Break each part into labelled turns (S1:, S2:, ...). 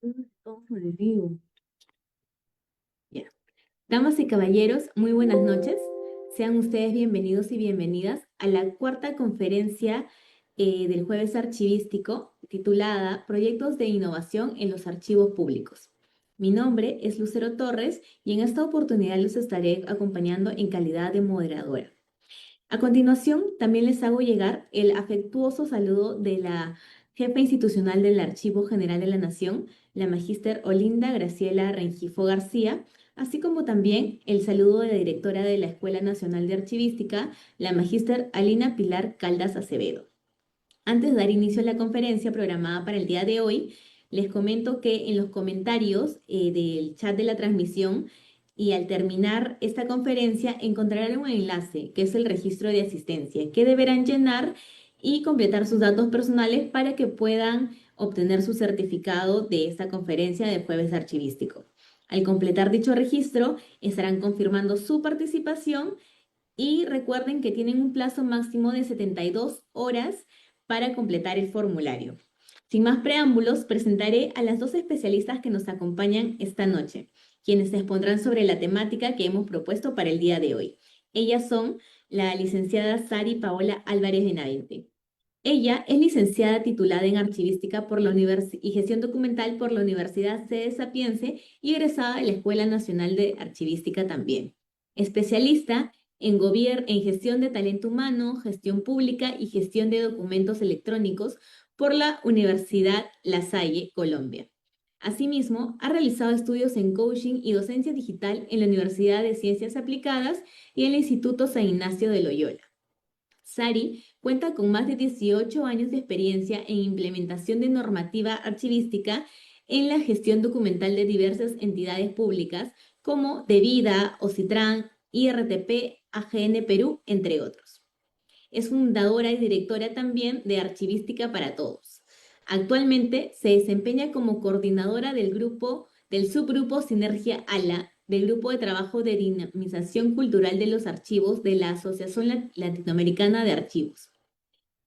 S1: Estamos en vivo. Ya. Damas y caballeros, muy buenas noches. Sean ustedes bienvenidos y bienvenidas a la cuarta conferencia del Jueves Archivístico titulada Proyectos de Innovación en los Archivos Públicos. Mi nombre es Lucero Torres y en esta oportunidad los estaré acompañando en calidad de moderadora. A continuación, también les hago llegar el afectuoso saludo de la jefa institucional del Archivo General de la Nación, la magíster Olinda Graciela Rengifo García, así como también el saludo de la directora de la Escuela Nacional de Archivística, la magíster Alina Pilar Caldas Acevedo. Antes de dar inicio a la conferencia programada para el día de hoy, les comento que en los comentarios del chat de la transmisión y al terminar esta conferencia encontrarán un enlace que es el registro de asistencia que deberán llenar y completar sus datos personales para que puedan obtener su certificado de esta conferencia de Jueves Archivístico. Al completar dicho registro, estarán confirmando su participación y recuerden que tienen un plazo máximo de 72 horas para completar el formulario. Sin más preámbulos, presentaré a las dos especialistas que nos acompañan esta noche, quienes se expondrán sobre la temática que hemos propuesto para el día de hoy. Ellas son la licenciada Sari Paola Álvarez Benavente. Ella es licenciada titulada en Archivística por la y Gestión Documental por la Universidad Sede Sapiense y egresada de la Escuela Nacional de Archivística también. Especialista en gestión de talento humano, gestión pública y gestión de documentos electrónicos por la Universidad La Salle, Colombia. Asimismo, ha realizado estudios en coaching y docencia digital en la Universidad de Ciencias Aplicadas y en el Instituto San Ignacio de Loyola. Sari cuenta con más de 18 años de experiencia en implementación de normativa archivística en la gestión documental de diversas entidades públicas como DeVida, Ocitran, IRTP, AGN Perú, entre otros. Es fundadora y directora también de Archivística para Todos. Actualmente se desempeña como coordinadora del subgrupo Sinergia ALA, del Grupo de Trabajo de Dinamización Cultural de los Archivos de la Asociación Latinoamericana de Archivos.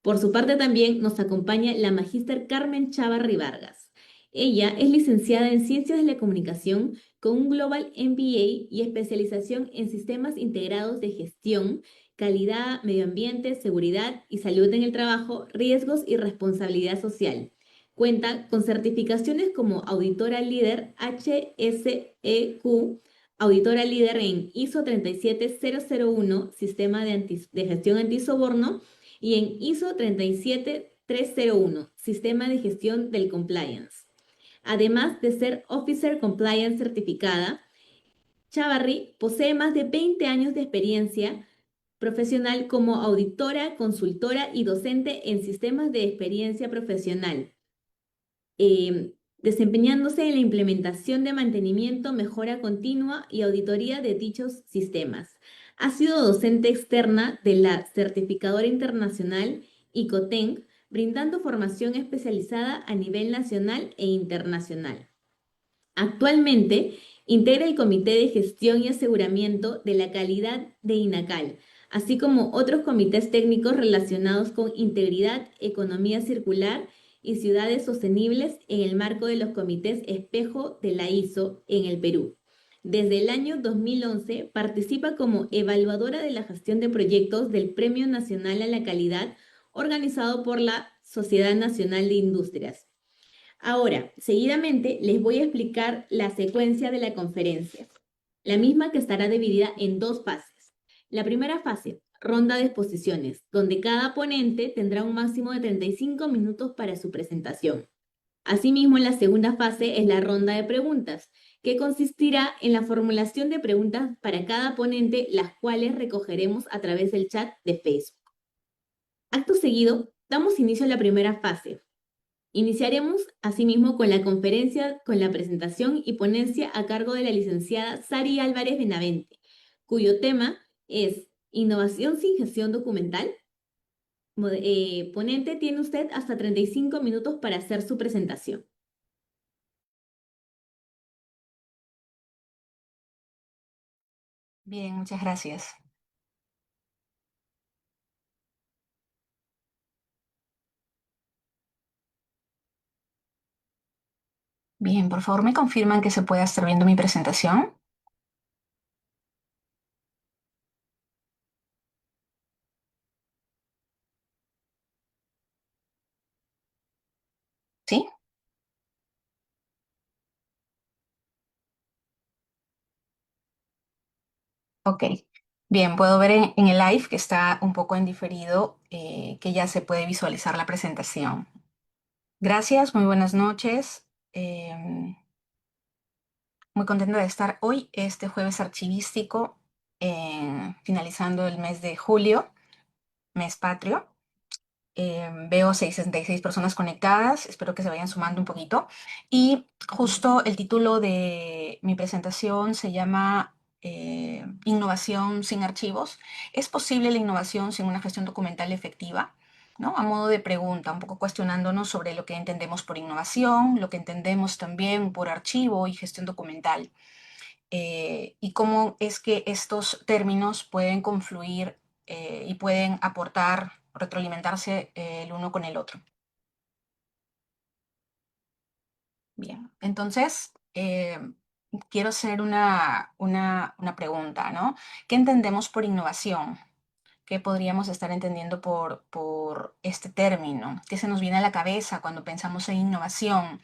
S1: Por su parte también nos acompaña la magíster Carmen Chavarri Vargas. Ella es licenciada en Ciencias de la Comunicación con un Global MBA y especialización en Sistemas Integrados de Gestión, Calidad, Medio Ambiente, Seguridad y Salud en el Trabajo, Riesgos y Responsabilidad Social. Cuenta con certificaciones como Auditora Líder HSEQ, Auditora Líder en ISO 37001, Sistema de Gestión Antisoborno, y en ISO 37301, Sistema de Gestión del Compliance. Además de ser Officer Compliance certificada, Chavarri posee más de 20 años de experiencia profesional como auditora, consultora y docente en sistemas de experiencia profesional, desempeñándose en la implementación de mantenimiento, mejora continua y auditoría de dichos sistemas. Ha sido docente externa de la certificadora internacional ICOTENC, brindando formación especializada a nivel nacional e internacional. Actualmente integra el Comité de Gestión y Aseguramiento de la Calidad de INACAL, así como otros comités técnicos relacionados con integridad, economía circular y ciudades sostenibles en el marco de los comités espejo de la ISO en el Perú. Desde el año 2011 participa como evaluadora de la gestión de proyectos del Premio Nacional a la Calidad organizado por la Sociedad Nacional de Industrias. Ahora, seguidamente les voy a explicar la secuencia de la conferencia, la misma que estará dividida en dos fases. La primera fase, ronda de exposiciones, donde cada ponente tendrá un máximo de 35 minutos para su presentación. Asimismo, la segunda fase es la ronda de preguntas, que consistirá en la formulación de preguntas para cada ponente, las cuales recogeremos a través del chat de Facebook. Acto seguido, damos inicio a la primera fase. Iniciaremos asimismo con la conferencia, con la presentación y ponencia a cargo de la licenciada Sari Álvarez Benavente, cuyo tema es Innovación sin gestión documental. Ponente, tiene usted hasta 35 minutos para hacer su presentación.
S2: Bien, muchas gracias. Bien, por favor me confirman que se pueda estar viendo mi presentación. ¿Sí? Ok. Bien, puedo ver en el live que está un poco en diferido, que ya se puede visualizar la presentación. Gracias, muy buenas noches. Muy contenta de estar hoy, este jueves archivístico, finalizando el mes de julio, mes patrio. Veo 66 personas conectadas, espero que se vayan sumando un poquito. Y justo el título de mi presentación se llama Innovación sin archivos. ¿Es posible la innovación sin una gestión documental efectiva? ¿No? A modo de pregunta, un poco cuestionándonos sobre lo que entendemos por innovación, lo que entendemos también por archivo y gestión documental, y cómo es que estos términos pueden confluir y pueden aportar, retroalimentarse el uno con el otro. Bien, entonces quiero hacer una pregunta, ¿no? ¿Qué entendemos por innovación? ¿Qué podríamos estar entendiendo por este término? ¿Qué se nos viene a la cabeza cuando pensamos en innovación?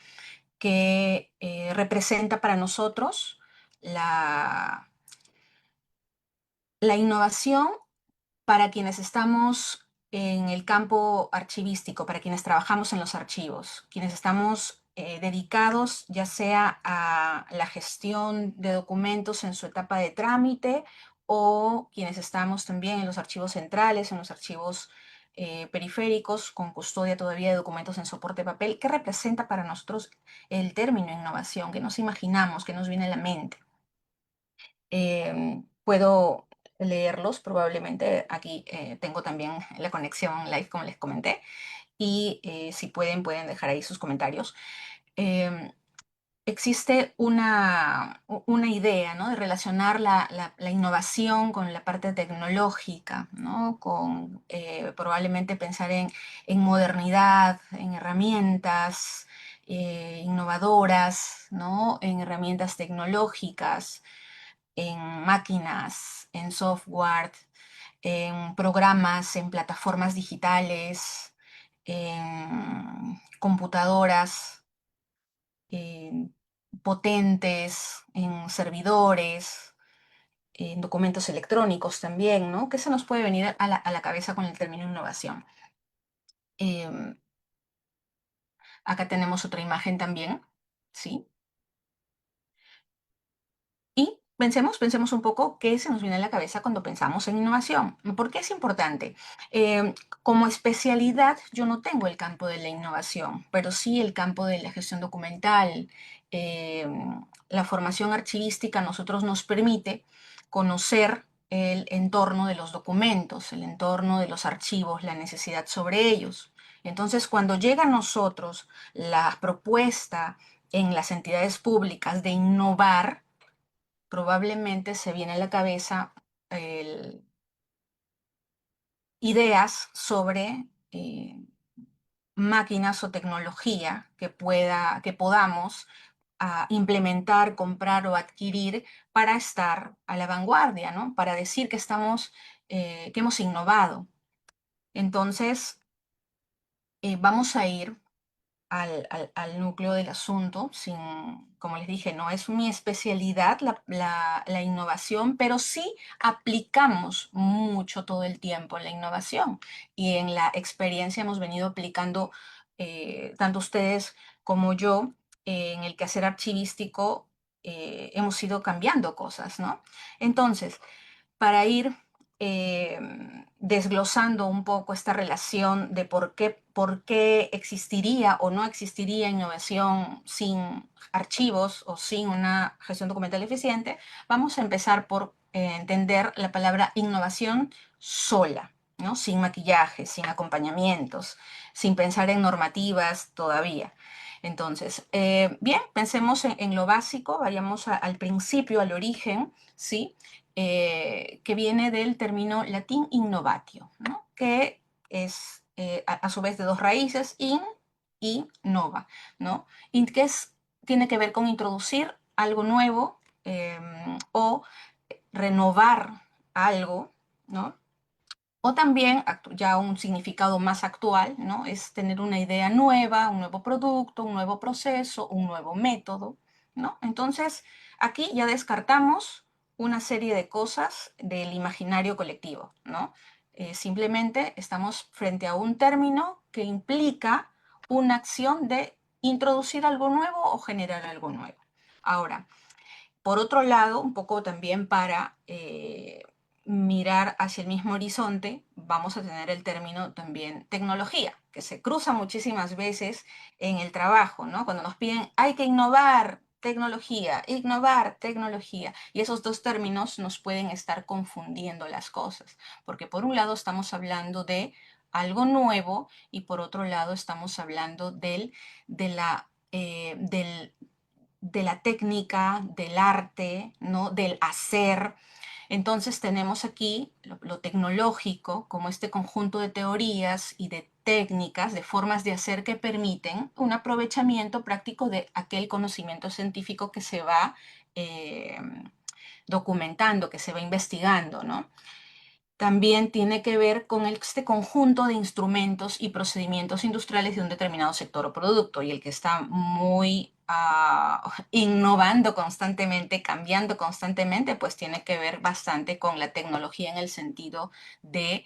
S2: ¿Qué representa para nosotros la, la innovación para quienes estamos en el campo archivístico, para quienes trabajamos en los archivos, quienes estamos dedicados ya sea a la gestión de documentos en su etapa de trámite o quienes estamos también en los archivos centrales, en los archivos periféricos, con custodia todavía de documentos en soporte de papel? ¿Qué representa para nosotros el término innovación? ¿Qué nos imaginamos? ¿Qué nos viene a la mente? Puedo leerlos, probablemente aquí tengo también la conexión live, como les comenté, y si pueden dejar ahí sus comentarios. Em, Existe una idea, ¿no?, de relacionar la innovación con la parte tecnológica, ¿no? Con probablemente pensar en modernidad, en herramientas innovadoras, ¿no?, en herramientas tecnológicas, en máquinas, en software, en programas, en plataformas digitales, en computadoras en potentes, en servidores, en documentos electrónicos también, ¿no? ¿Qué se nos puede venir a la cabeza con el término innovación? Em, Acá tenemos otra imagen también, ¿sí? Y pensemos un poco qué se nos viene a la cabeza cuando pensamos en innovación. ¿Por qué es importante? Eh, Como especialidad, yo no tengo el campo de la innovación, pero sí el campo de la gestión documental. Eh, la formación archivística a nosotros nos permite conocer el entorno de los documentos, el entorno de los archivos, la necesidad sobre ellos. Entonces, cuando llega a nosotros la propuesta en las entidades públicas de innovar, probablemente se viene a la cabeza el- ideas sobre máquinas o tecnología que podamos implementar, comprar o adquirir para estar a la vanguardia, ¿no? Para decir que estamos, que hemos innovado. Entonces, vamos a ir al núcleo del asunto, sin, como les dije, no es mi especialidad la innovación, pero sí aplicamos mucho todo el tiempo en la innovación y en la experiencia hemos venido aplicando, tanto ustedes como yo, en el quehacer archivístico, hemos ido cambiando cosas, ¿no? Entonces, para ir eh, desglosando un poco esta relación de por qué existiría o no existiría innovación sin archivos o sin una gestión documental eficiente, vamos a empezar por entender la palabra innovación sola, ¿no? Sin maquillaje, sin acompañamientos, sin pensar en normativas todavía. Entonces, bien, pensemos en lo básico, vayamos al principio, al origen, ¿sí? Que viene del término latín innovatio, ¿no?, que es a su vez de dos raíces, in y nova, ¿no? In, que es tiene que ver con introducir algo nuevo o renovar algo, ¿no? O también, ya un significado más actual, ¿no? Es tener una idea nueva, un nuevo producto, un nuevo proceso, un nuevo método, ¿no? Entonces, aquí ya descartamos una serie de cosas del imaginario colectivo, ¿no? Simplemente estamos frente a un término que implica una acción de introducir algo nuevo o generar algo nuevo. Ahora, por otro lado, un poco también para mirar hacia el mismo horizonte, vamos a tener el término también tecnología, que se cruza muchísimas veces en el trabajo, ¿no? Cuando nos piden, hay que innovar tecnología, y esos dos términos nos pueden estar confundiendo las cosas, porque por un lado estamos hablando de algo nuevo y por otro lado estamos hablando del de la técnica, del arte, ¿no? Del hacer. Entonces tenemos aquí lo tecnológico como este conjunto de teorías y de técnicas, de formas de hacer que permiten un aprovechamiento práctico de aquel conocimiento científico que se va eh, documentando, que se va investigando, ¿no? También tiene que ver con este conjunto de instrumentos y procedimientos industriales de un determinado sector o producto, y el que está muy innovando constantemente, cambiando constantemente, pues tiene que ver bastante con la tecnología en el sentido de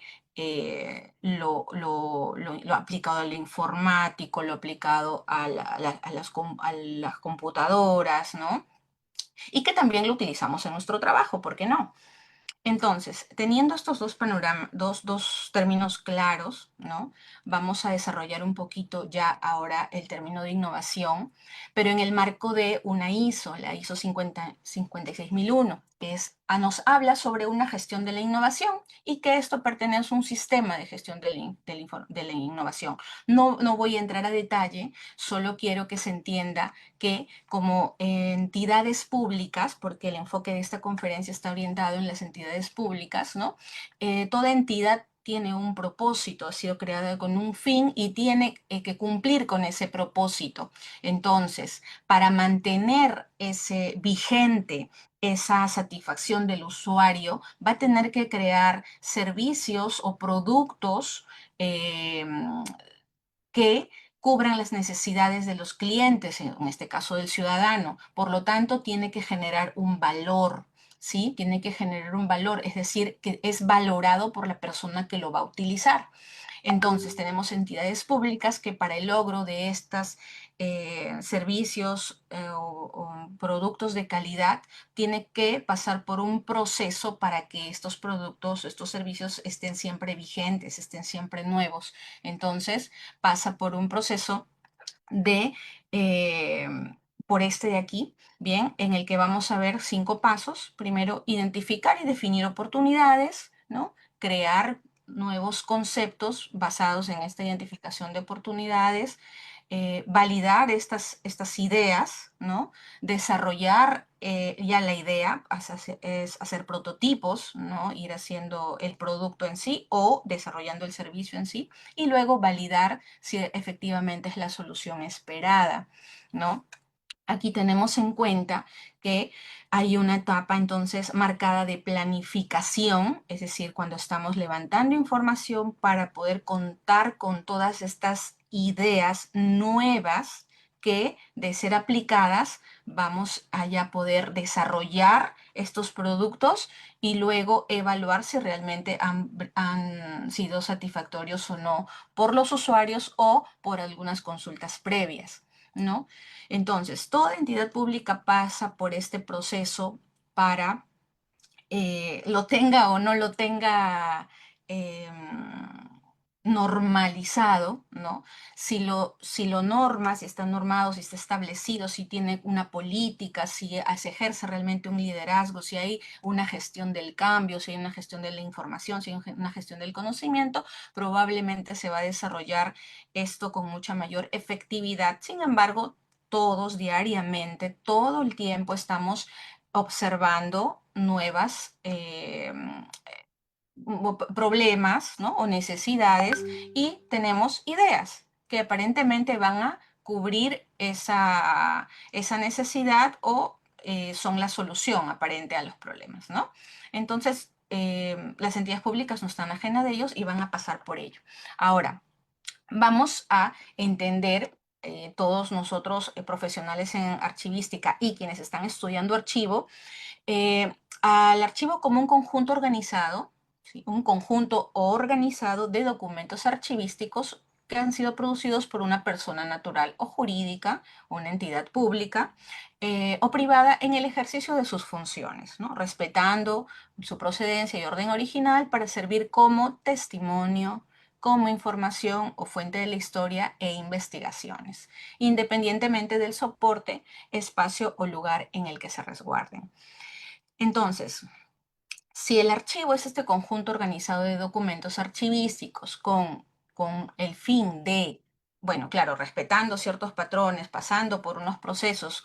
S2: lo aplicado al informático, lo aplicado a las computadoras, ¿no? Y que también lo utilizamos en nuestro trabajo, ¿por qué no? Entonces, teniendo estos dos panoramas, dos términos claros, ¿no? Vamos a desarrollar un poquito ya ahora el término de innovación, pero en el marco de una ISO, la ISO 56001, que nos habla sobre una gestión de la innovación y que esto pertenece a un sistema de gestión de la innovación. No voy a entrar a detalle, solo quiero que se entienda que como entidades públicas, porque el enfoque de esta conferencia está orientado en las entidades públicas, ¿no? Toda entidad tiene un propósito, ha sido creada con un fin y tiene que cumplir con ese propósito. Entonces, para mantener ese vigente esa satisfacción del usuario, va a tener que crear servicios o productos eh, que cubran las necesidades de los clientes, en este caso del ciudadano. Por lo tanto, tiene que generar un valor, ¿sí? Tiene que generar un valor, es decir, que es valorado por la persona que lo va a utilizar. Entonces, tenemos entidades públicas que para el logro de estos servicios o productos de calidad tiene que pasar por un proceso para que estos productos, estos servicios estén siempre vigentes, estén siempre nuevos. Entonces, pasa por un proceso de, eh, por este de aquí, bien, en el que vamos a ver 5 pasos. Primero, identificar y definir oportunidades, ¿no? Crear nuevos conceptos basados en esta identificación de oportunidades, validar estas ideas, ¿no? Desarrollar ya la idea, es hacer prototipos, ¿no? Ir haciendo el producto en sí o desarrollando el servicio en sí, y luego validar si efectivamente es la solución esperada, ¿no? Aquí tenemos en cuenta que hay una etapa entonces marcada de planificación, es decir, cuando estamos levantando información para poder contar con todas estas ideas nuevas que de ser aplicadas vamos a ya poder desarrollar estos productos y luego evaluar si realmente han sido satisfactorios o no por los usuarios o por algunas consultas previas, ¿no? Entonces, toda entidad pública pasa por este proceso para, lo tenga o no lo tenga eh, normalizado, ¿no? Si lo norma, si está normado, si está establecido, si tiene una política, si se ejerce realmente un liderazgo, si hay una gestión del cambio, si hay una gestión de la información, si hay una gestión del conocimiento, probablemente se va a desarrollar esto con mucha mayor efectividad. Sin embargo, todos diariamente, todo el tiempo estamos observando nuevas problemas, ¿no? O necesidades y tenemos ideas que aparentemente van a cubrir esa necesidad o son la solución aparente a los problemas, ¿no? Entonces, las entidades públicas no están ajenas de ellos y van a pasar por ello. Ahora, vamos a entender todos nosotros profesionales en archivística y quienes están estudiando archivo, eh, al archivo como un conjunto organizado, ¿sí? Un conjunto organizado de documentos archivísticos que han sido producidos por una persona natural o jurídica, una entidad pública o privada en el ejercicio de sus funciones, ¿no? Respetando su procedencia y orden original para servir como testimonio, como información o fuente de la historia e investigaciones, independientemente del soporte, espacio o lugar en el que se resguarden. Entonces, si el archivo es este conjunto organizado de documentos archivísticos con el fin de, bueno, claro, respetando ciertos patrones, pasando por unos procesos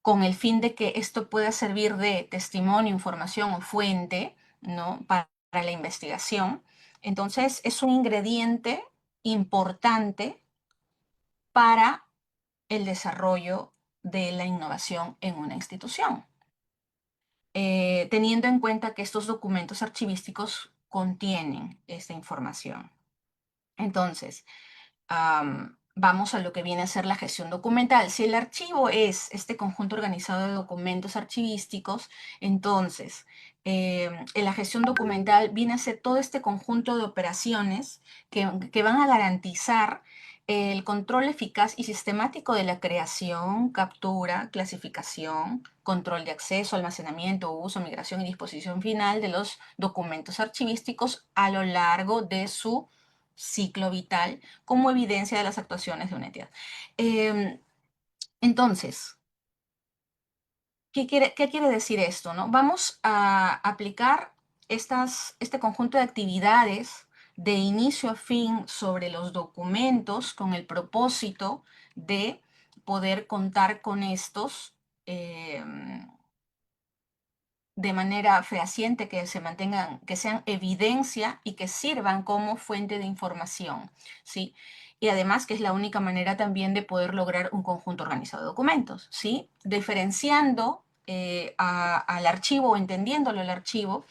S2: con el fin de que esto pueda servir de testimonio, información o fuente, ¿no? Para la investigación, entonces es un ingrediente importante para el desarrollo de la innovación en una institución. Teniendo en cuenta que estos documentos archivísticos contienen esta información. Entonces, vamos a lo que viene a ser la gestión documental. Si el archivo es este conjunto organizado de documentos archivísticos, entonces en la gestión documental viene a ser todo este conjunto de operaciones que van a garantizar el control eficaz y sistemático de la creación, captura, clasificación, control de acceso, almacenamiento, uso, migración y disposición final de los documentos archivísticos a lo largo de su ciclo vital como evidencia de las actuaciones de una entidad. Entonces, ¿qué quiere decir esto? ¿No? Vamos a aplicar este conjunto de actividades de inicio a fin sobre los documentos con el propósito de poder contar con estos eh, de manera fehaciente, que se mantengan, que sean evidencia y que sirvan como fuente de información, ¿sí? Y además que es la única manera también de poder lograr un conjunto organizado de documentos, ¿sí? Diferenciando al archivo o entendiéndolo el archivo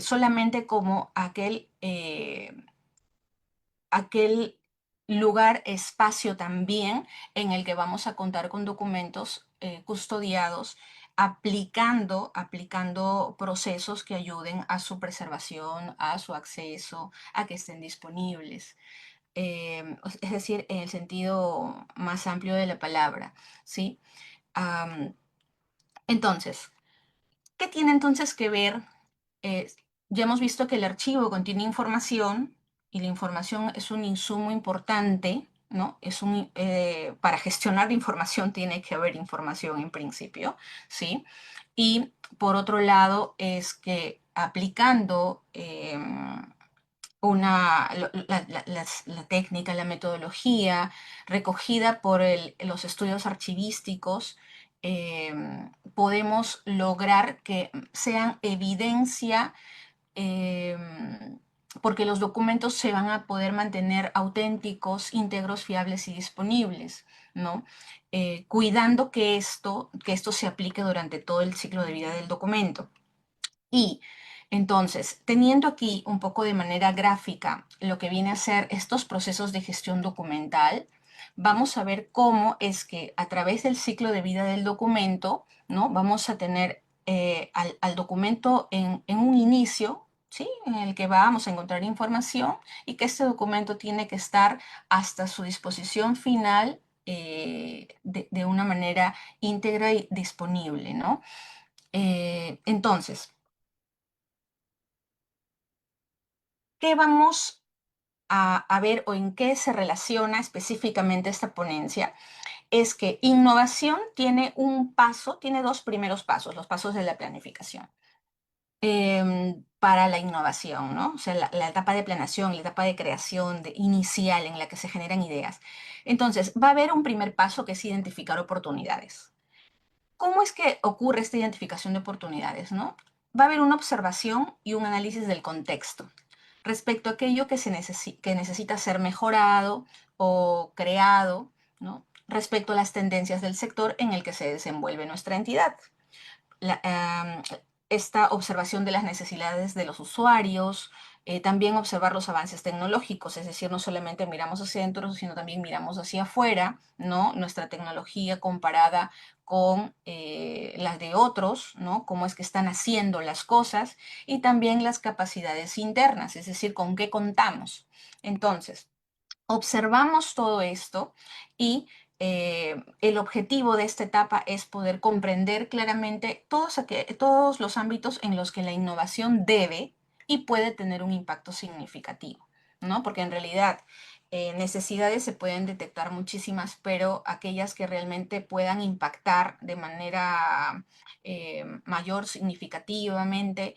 S2: solamente como aquel lugar, espacio también en el que vamos a contar con documentos custodiados, aplicando procesos que ayuden a su preservación, a su acceso, a que estén disponibles. Es decir, en el sentido más amplio de la palabra, ¿sí? Um, entonces, ¿qué tiene entonces que ver? Eh, ya hemos visto que el archivo contiene información y la información es un insumo importante, ¿no? Para gestionar la información tiene que haber información en principio, ¿sí? Y por otro lado es que aplicando la técnica, la metodología recogida por los estudios archivísticos, podemos lograr que sean evidencia, eh, porque los documentos se van a poder mantener auténticos, íntegros, fiables y disponibles, ¿no? Cuidando que esto se aplique durante todo el ciclo de vida del documento. Y entonces, teniendo aquí un poco de manera gráfica lo que viene a ser estos procesos de gestión documental, vamos a ver cómo es que a través del ciclo de vida del documento, ¿no? Vamos a tener al documento en un inicio, ¿sí? En el que vamos a encontrar información y que este documento tiene que estar hasta su disposición final de una manera íntegra y disponible, ¿no? Entonces, ¿qué vamos a ver o en qué se relaciona específicamente esta ponencia? Es que innovación tiene tiene dos primeros pasos, los pasos de la planificación. Para la innovación, ¿no? O sea, la etapa de planeación, la etapa de creación inicial en la que se generan ideas. Entonces, va a haber un primer paso que es identificar oportunidades. ¿Cómo es que ocurre esta identificación de oportunidades, no? Va a haber una observación y un análisis del contexto. respecto a aquello que, que necesita ser mejorado o creado, ¿no? Respecto a las tendencias del sector en el que se desenvuelve nuestra entidad. La, esta observación de las necesidades de los usuarios, también observar los avances tecnológicos, es decir, no solamente miramos hacia adentro, sino también miramos hacia afuera, ¿no? Nuestra tecnología comparada con las de otros, ¿no? Cómo es que están haciendo las cosas y también las capacidades internas, es decir, con qué contamos. Entonces, observamos todo esto y el objetivo de esta etapa es poder comprender claramente todos los ámbitos en los que la innovación debe y puede tener un impacto significativo, ¿no? Porque en realidad necesidades se pueden detectar muchísimas, pero aquellas que realmente puedan impactar de manera mayor significativamente,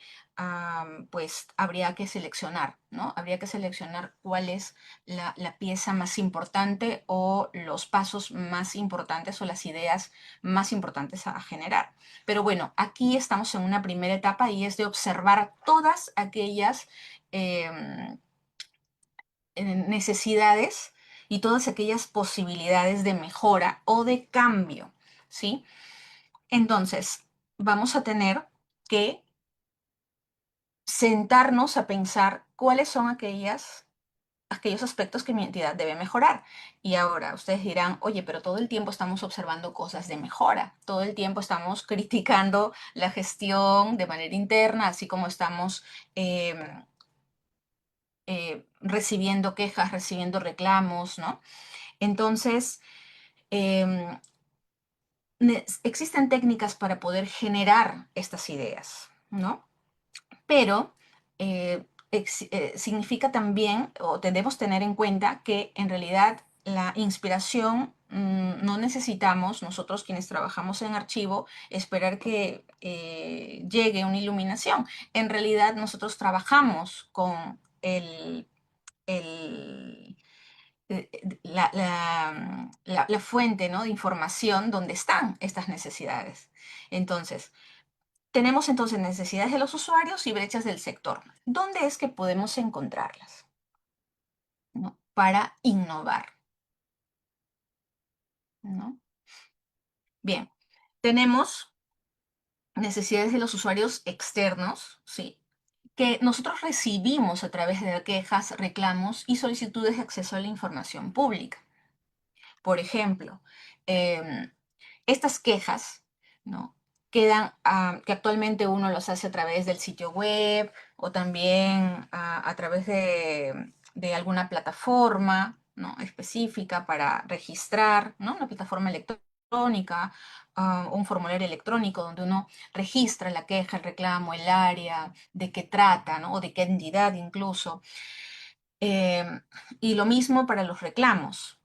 S2: pues habría que seleccionar, ¿no? Habría que seleccionar cuál es la pieza más importante o los pasos más importantes o las ideas más importantes a generar. Pero bueno, aquí estamos en una primera etapa y es de observar todas aquellas necesidades y todas aquellas posibilidades de mejora o de cambio, ¿sí? Entonces, vamos a tener que sentarnos a pensar cuáles son aquellos aspectos que mi entidad debe mejorar. Y ahora ustedes dirán, oye, pero todo el tiempo estamos observando cosas de mejora, todo el tiempo estamos criticando la gestión de manera interna, así como estamos recibiendo quejas, recibiendo reclamos, ¿no? Entonces, em, existen técnicas para poder generar estas ideas, ¿no? Pero significa también, o debemos tener en cuenta que en realidad la inspiración no necesitamos, nosotros quienes trabajamos en archivo, esperar que llegue una iluminación. En realidad nosotros trabajamos con el, la fuente, ¿no? De información donde están estas necesidades. Entonces, tenemos entonces necesidades de los usuarios y brechas del sector. ¿Dónde es que podemos encontrarlas? ¿No? Para innovar, ¿no? Bien, tenemos necesidades de los usuarios externos, ¿sí? Que nosotros recibimos a través de quejas, reclamos y solicitudes de acceso a la información pública. Por ejemplo, em, estas quejas, ¿no? Quedan, que actualmente uno los hace a través del sitio web o también a través de alguna plataforma, ¿no? Específica para registrar, ¿no? Una plataforma electrónica, un formulario electrónico donde uno registra la queja, el reclamo, el área, de qué trata, ¿no? O de qué entidad incluso. Y lo mismo para los reclamos.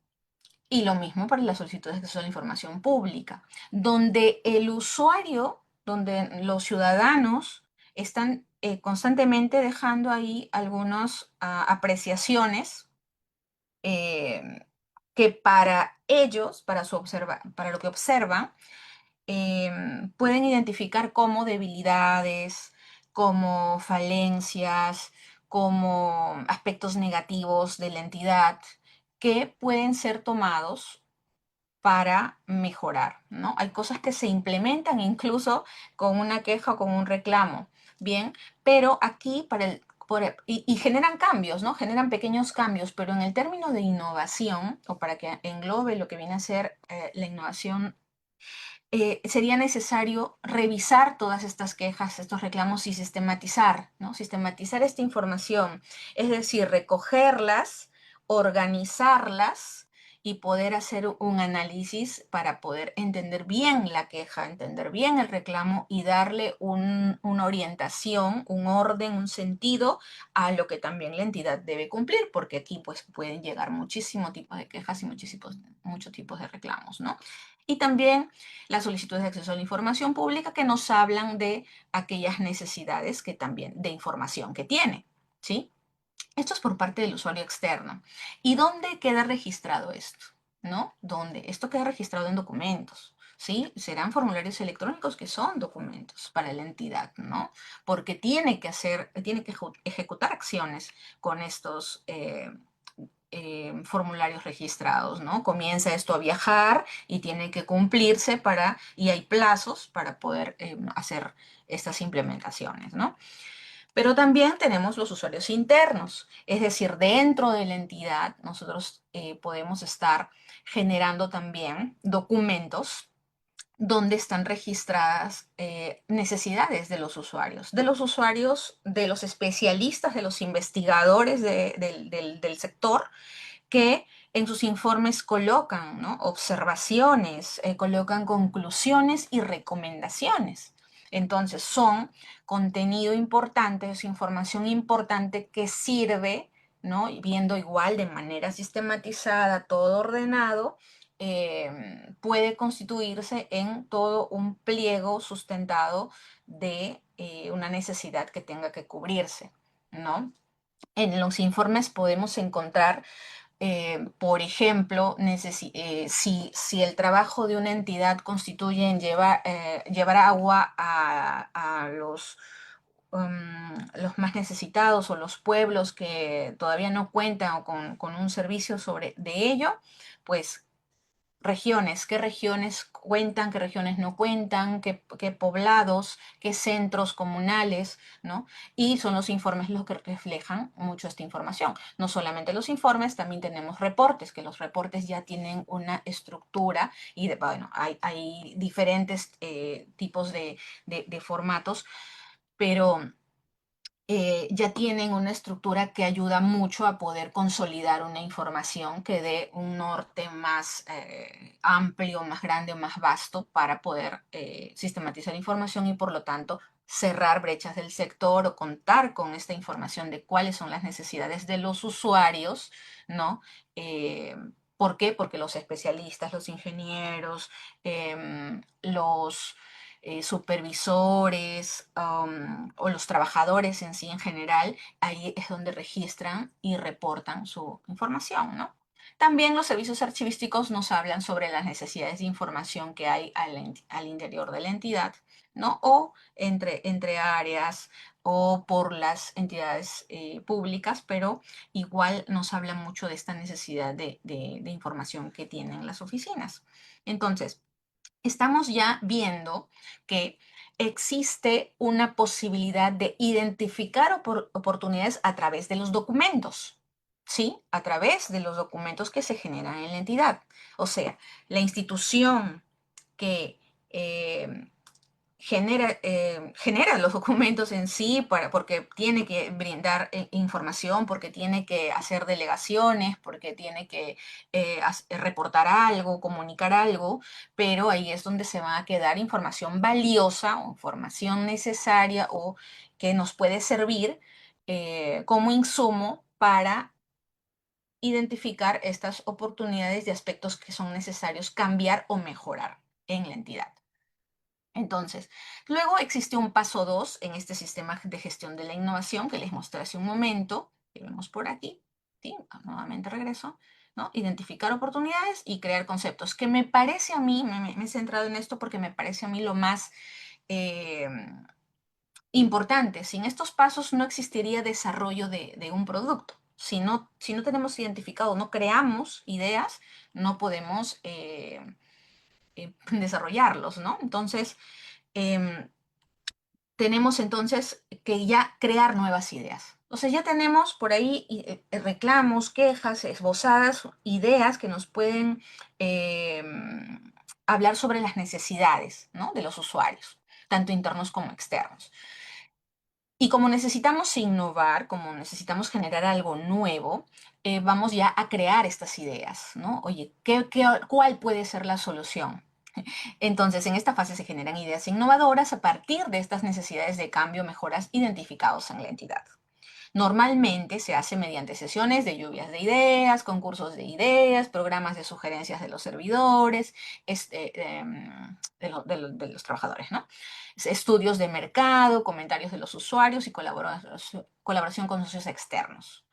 S2: Y lo mismo para las solicitudes de acceso a la información pública, donde el usuario, donde los ciudadanos están constantemente dejando ahí algunas apreciaciones que para ellos, para lo que observan, pueden identificar como debilidades, como falencias, como aspectos negativos de la entidad que pueden ser tomados para mejorar, ¿no? Hay cosas que se implementan incluso con una queja o con un reclamo, ¿bien? Pero aquí y generan cambios, ¿no? Generan pequeños cambios, pero en el término de innovación, o para que englobe lo que viene a ser la innovación, sería necesario revisar todas estas quejas, estos reclamos y sistematizar, ¿no? Sistematizar esta información, es decir, recogerlas, organizarlas y poder hacer un análisis para poder entender bien la queja, entender bien el reclamo y darle una orientación, un orden, un sentido a lo que también la entidad debe cumplir, porque aquí pues pueden llegar muchísimos tipos de quejas y muchos tipos de reclamos, ¿no? Y también las solicitudes de acceso a la información pública que nos hablan de aquellas necesidades que también, de información que tiene, ¿sí? Esto es por parte del usuario externo. ¿Y dónde queda registrado esto? ¿No? ¿Dónde? Esto queda registrado en documentos. ¿sí? Serán formularios electrónicos que son documentos para la entidad, ¿no? Porque tiene que ejecutar acciones con estos formularios registrados, ¿no? Comienza esto a viajar y tiene que cumplirse y hay plazos para poder hacer estas implementaciones, ¿no? Pero también tenemos los usuarios internos, es decir, dentro de la entidad nosotros podemos estar generando también documentos donde están registradas necesidades de los usuarios, de los especialistas, de los investigadores del sector que en sus informes colocan, ¿no?, observaciones, colocan conclusiones y recomendaciones. Entonces son contenido importante, es información importante que sirve, ¿no?, viendo igual de manera sistematizada, todo ordenado, puede constituirse en todo un pliego sustentado de una necesidad que tenga que cubrirse, ¿no? En los informes podemos encontrar por ejemplo, si el trabajo de una entidad constituye en llevar agua a los más necesitados o los pueblos que todavía no cuentan con un servicio de ello, pues qué regiones cuentan, qué regiones no cuentan, qué poblados, qué centros comunales, ¿no? Y son los informes los que reflejan mucho esta información. No solamente los informes, también tenemos reportes, que los reportes ya tienen una estructura y, bueno, hay diferentes tipos de formatos, pero ya tienen una estructura que ayuda mucho a poder consolidar una información que dé un norte más amplio, más grande, más vasto para poder sistematizar información y por lo tanto cerrar brechas del sector o contar con esta información de cuáles son las necesidades de los usuarios, ¿no? ¿Por qué? Porque los especialistas, los ingenieros, los supervisores o los trabajadores en sí en general, ahí es donde registran y reportan su información, ¿no? También los servicios archivísticos nos hablan sobre las necesidades de información que hay al interior de la entidad, ¿no? O entre áreas o por las entidades públicas, pero igual nos hablan mucho de esta necesidad de información que tienen las oficinas. Entonces, estamos ya viendo que existe una posibilidad de identificar oportunidades a través de los documentos, ¿sí? A través de los documentos que se generan en la entidad. O sea, la institución que genera los documentos en sí porque tiene que brindar información, porque tiene que hacer delegaciones, porque tiene que reportar algo, comunicar algo, pero ahí es donde se va a quedar información valiosa o información necesaria o que nos puede servir como insumo para identificar estas oportunidades de aspectos que son necesarios cambiar o mejorar en la entidad. Entonces, luego existe un paso 2 en este sistema de gestión de la innovación que les mostré hace un momento, que vemos por aquí, ¿sí? Nuevamente regreso, ¿no? Identificar oportunidades y crear conceptos, que me parece a mí, me he centrado en esto porque me parece a mí lo más eh, importante. Sin estos pasos no existiría desarrollo de un producto. Si no tenemos identificado, no creamos ideas, no podemos desarrollarlos, ¿no? Entonces, em, tenemos entonces que ya crear nuevas ideas. O sea, ya tenemos por ahí reclamos, quejas, esbozadas, ideas que nos pueden eh, hablar sobre las necesidades, ¿no?, de los usuarios, tanto internos como externos. Y como necesitamos innovar, como necesitamos generar algo nuevo, vamos ya a crear estas ideas, ¿no? Oye, ¿cuál puede ser la solución? Entonces, en esta fase se generan ideas innovadoras a partir de estas necesidades de cambio, mejoras identificados en la entidad. Normalmente se hace mediante sesiones de lluvias de ideas, concursos de ideas, programas de sugerencias de los servidores, de los trabajadores, ¿no? Estudios de mercado, comentarios de los usuarios y colaboración con socios externos.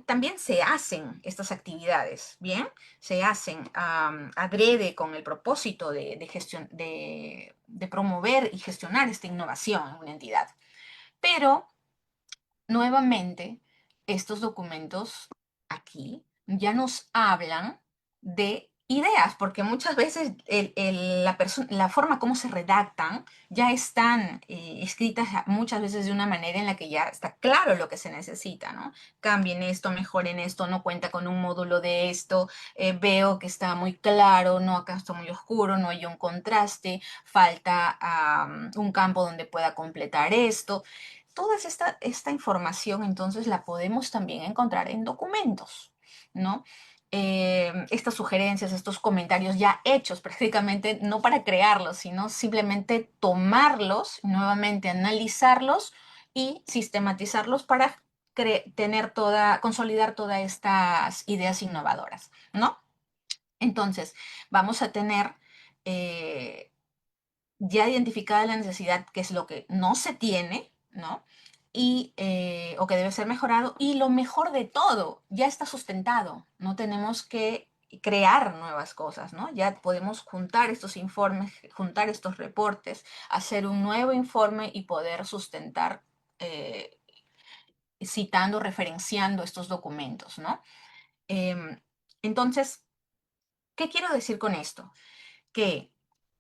S2: También se hacen estas actividades, ¿bien? Se hacen adrede con el propósito de promover y gestionar esta innovación en una entidad. Pero, nuevamente, estos documentos aquí ya nos hablan de ideas, porque muchas veces la forma como se redactan ya están escritas muchas veces de una manera en la que ya está claro lo que se necesita, ¿no? Cambien esto, mejoren esto, no cuenta con un módulo de esto, veo que está muy claro, no, acá está muy oscuro, no hay un contraste, falta un campo donde pueda completar esto. Toda esta información entonces la podemos también encontrar en documentos, ¿no? Estas sugerencias, estos comentarios ya hechos prácticamente, no para crearlos, sino simplemente tomarlos, nuevamente analizarlos y sistematizarlos para consolidar todas estas ideas innovadoras, ¿no? Entonces, vamos a tener ya identificada la necesidad, que es lo que no se tiene, ¿no? O que debe ser mejorado. Y lo mejor de todo, ya está sustentado. No tenemos que crear nuevas cosas, ¿no? Ya podemos juntar estos informes, juntar estos reportes, hacer un nuevo informe y poder sustentar, citando, referenciando estos documentos, ¿no? Em, entonces, ¿qué quiero decir con esto? Que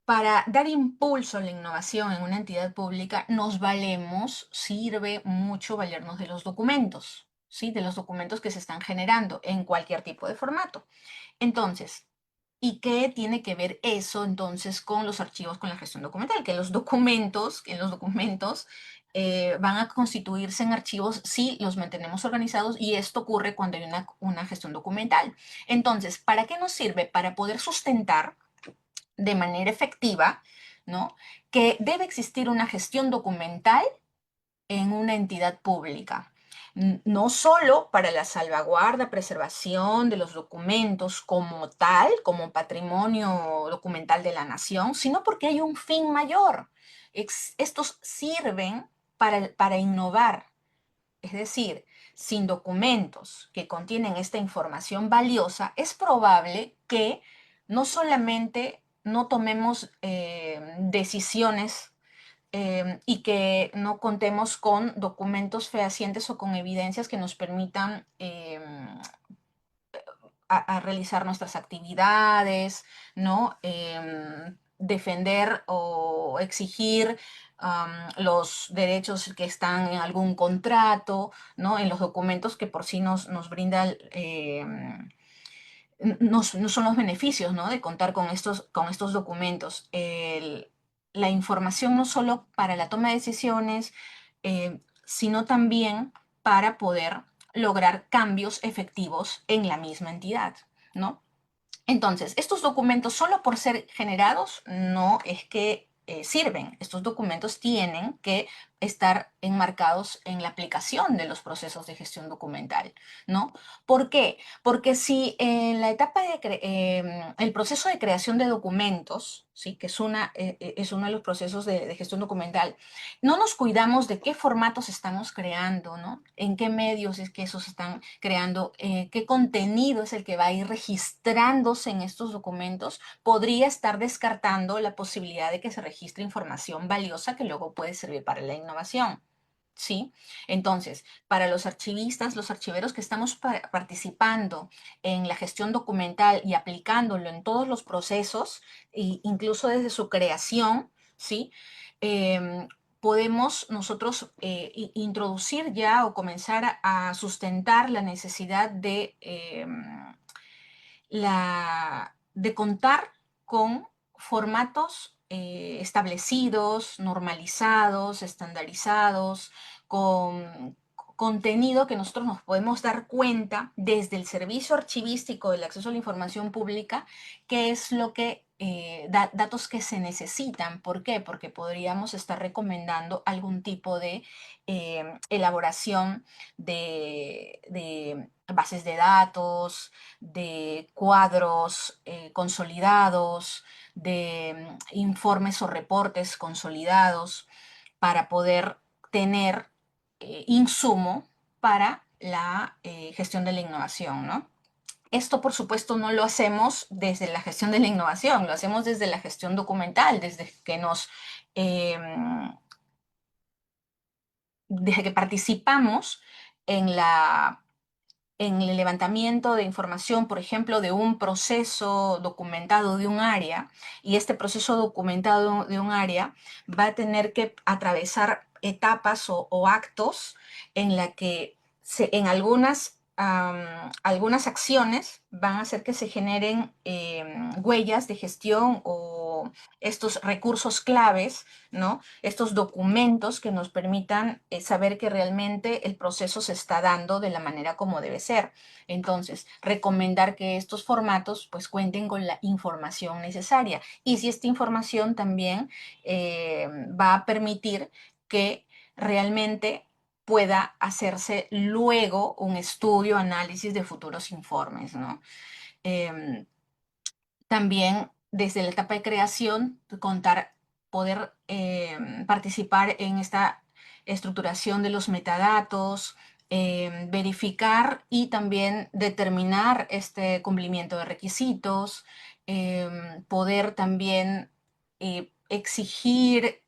S2: para dar impulso a la innovación en una entidad pública sirve mucho valernos de los documentos, ¿sí? De los documentos que se están generando en cualquier tipo de formato. Entonces, ¿y qué tiene que ver eso entonces con los archivos, con la gestión documental? Que los documentos van a constituirse en archivos si los mantenemos organizados, y esto ocurre cuando hay una gestión documental. Entonces, ¿para qué nos sirve? Para poder sustentar de manera efectiva, ¿no? Que debe existir una gestión documental en una entidad pública. No solo para la salvaguarda, preservación de los documentos como tal, como patrimonio documental de la nación, sino porque hay un fin mayor. Estos sirven para innovar. Es decir, sin documentos que contienen esta información valiosa, es probable que no solamente no tomemos decisiones y que no contemos con documentos fehacientes o con evidencias que nos permitan a realizar nuestras actividades, ¿no? Defender o exigir los derechos que están en algún contrato, ¿no? En los documentos que por sí nos brinda no son los beneficios, ¿no? De contar con estos documentos. La información no solo para la toma de decisiones, sino también para poder lograr cambios efectivos en la misma entidad, ¿no? Entonces, estos documentos solo por ser generados no es que sirven. Estos documentos tienen que estar enmarcados en la aplicación de los procesos de gestión documental, ¿no? ¿Por qué? Porque si en la etapa el proceso de creación de documentos, ¿sí? Que es uno de los procesos de gestión documental, no nos cuidamos de qué formatos estamos creando, ¿no? En qué medios es que esos están creando, qué contenido es el que va a ir registrándose en estos documentos, podría estar descartando la posibilidad de que se registre información valiosa que luego puede servir para la innovación. ¿Sí? Entonces, para los archivistas, los archiveros que estamos participando en la gestión documental y aplicándolo en todos los procesos, incluso desde su creación, ¿sí? Em, Podemos nosotros introducir ya o comenzar a sustentar la necesidad de contar con formatos establecidos, normalizados, estandarizados, con, contenido que nosotros nos podemos dar cuenta desde el servicio archivístico del acceso a la información pública, qué es lo que, datos que se necesitan. ¿Por qué? Porque podríamos estar recomendando algún tipo de elaboración de bases de datos, de cuadros consolidados, de informes o reportes consolidados para poder tener insumo para la gestión de la innovación, ¿no? Esto, por supuesto, no lo hacemos desde la gestión de la innovación, lo hacemos desde la gestión documental, eh, desde que participamos en en el levantamiento de información, por ejemplo, de un proceso documentado de un área, y este proceso documentado de un área va a tener que atravesar etapas o actos en la que en algunas acciones van a hacer que se generen huellas de gestión o estos recursos claves, ¿no? Estos documentos que nos permitan saber que realmente el proceso se está dando de la manera como debe ser. Entonces, recomendar que estos formatos pues cuenten con la información necesaria, y si esta información también va a permitir que realmente pueda hacerse luego un estudio, análisis de futuros informes, ¿no? Eh, También desde la etapa de creación, poder participar en esta estructuración de los metadatos, verificar y también determinar este cumplimiento de requisitos, poder también exigir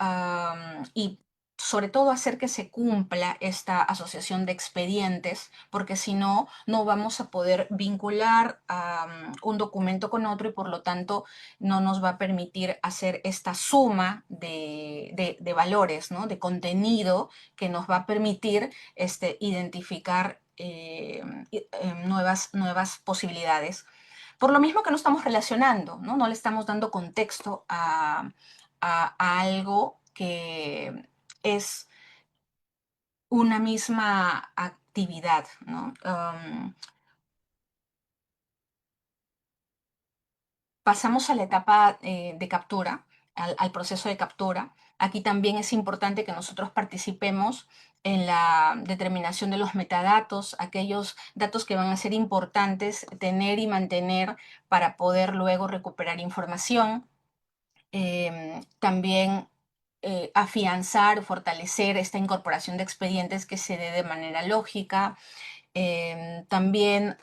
S2: y sobre todo hacer que se cumpla esta asociación de expedientes, porque si no, no vamos a poder vincular un documento con otro, y por lo tanto no nos va a permitir hacer esta suma de valores, ¿no? De contenido que nos va a permitir identificar nuevas posibilidades. Por lo mismo que no estamos relacionando, ¿no? No le estamos dando contexto a algo que es una misma actividad, ¿no? Pasamos a la etapa de captura, al proceso de captura. Aquí también es importante que nosotros participemos en la determinación de los metadatos, aquellos datos que van a ser importantes tener y mantener para poder luego recuperar información. También afianzar, fortalecer esta incorporación de expedientes que se dé de manera lógica. También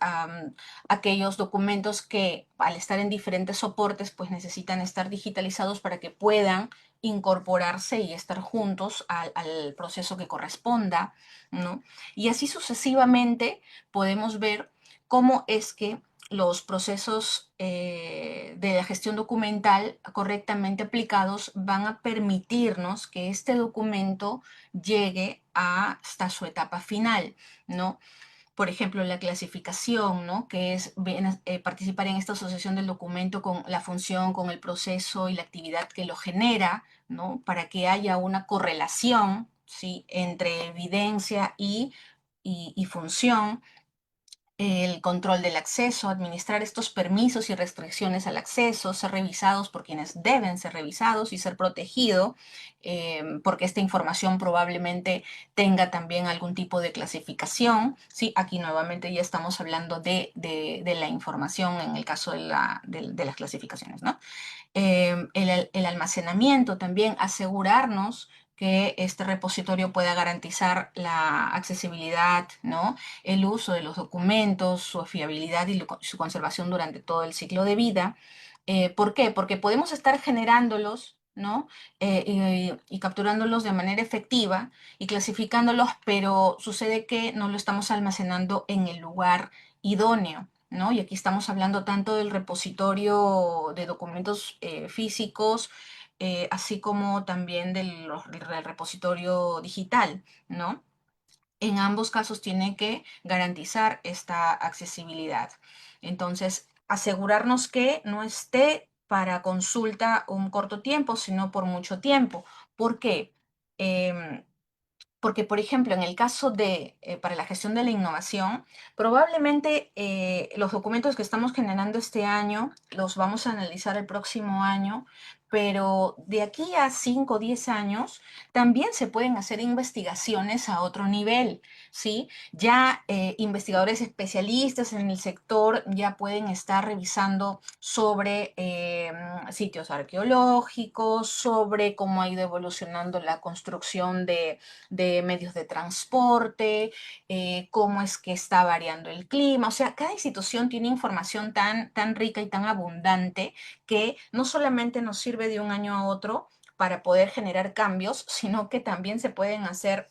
S2: aquellos documentos que al estar en diferentes soportes pues necesitan estar digitalizados para que puedan incorporarse y estar juntos al proceso que corresponda, ¿no? Y así sucesivamente podemos ver cómo es que los procesos de la gestión documental correctamente aplicados van a permitirnos que este documento llegue hasta su etapa final, ¿no? Por ejemplo, la clasificación, ¿no? Que es participar en esta asociación del documento con la función, con el proceso y la actividad que lo genera, ¿no? Para que haya una correlación, ¿sí? Entre evidencia y función. El control del acceso, administrar estos permisos y restricciones al acceso, ser revisados por quienes deben ser revisados y ser protegido, porque esta información probablemente tenga también algún tipo de clasificación. Sí, aquí nuevamente ya estamos hablando de la información en el caso de las clasificaciones, ¿no? El almacenamiento también, asegurarnos que este repositorio pueda garantizar la accesibilidad, ¿no? El uso de los documentos, su fiabilidad y su conservación durante todo el ciclo de vida. ¿Por qué? Porque podemos estar generándolos, ¿no? Y capturándolos de manera efectiva y clasificándolos, pero sucede que no lo estamos almacenando en el lugar idóneo, ¿no? Y aquí estamos hablando tanto del repositorio de documentos físicos, así como también del repositorio digital, ¿no? En ambos casos tiene que garantizar esta accesibilidad. Entonces, asegurarnos que no esté para consulta un corto tiempo, sino por mucho tiempo. ¿Por qué? Em, Porque, por ejemplo, en el caso de, para la gestión de la innovación, probablemente los documentos que estamos generando este año los vamos a analizar el próximo año, pero de aquí a 5 o 10 años también se pueden hacer investigaciones a otro nivel, ¿sí? Ya investigadores especialistas en el sector ya pueden estar revisando sobre sitios arqueológicos, sobre cómo ha ido evolucionando la construcción de medios de transporte, cómo es que está variando el clima. O sea, cada institución tiene información tan rica y tan abundante que no solamente nos sirve de un año a otro para poder generar cambios, sino que también se pueden hacer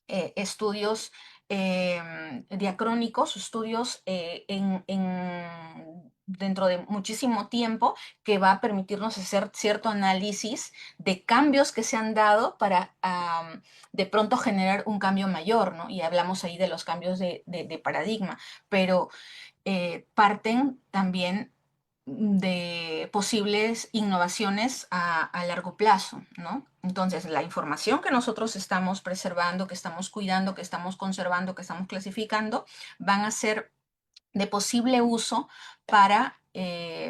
S2: estudios diacrónicos, estudios dentro de muchísimo tiempo que va a permitirnos hacer cierto análisis de cambios que se han dado para de pronto generar un cambio mayor, ¿no? Y hablamos ahí de los cambios de paradigma, pero parten también de posibles innovaciones a largo plazo, ¿no? Entonces, la información que nosotros estamos preservando, que estamos cuidando, que estamos conservando, que estamos clasificando, van a ser de posible uso para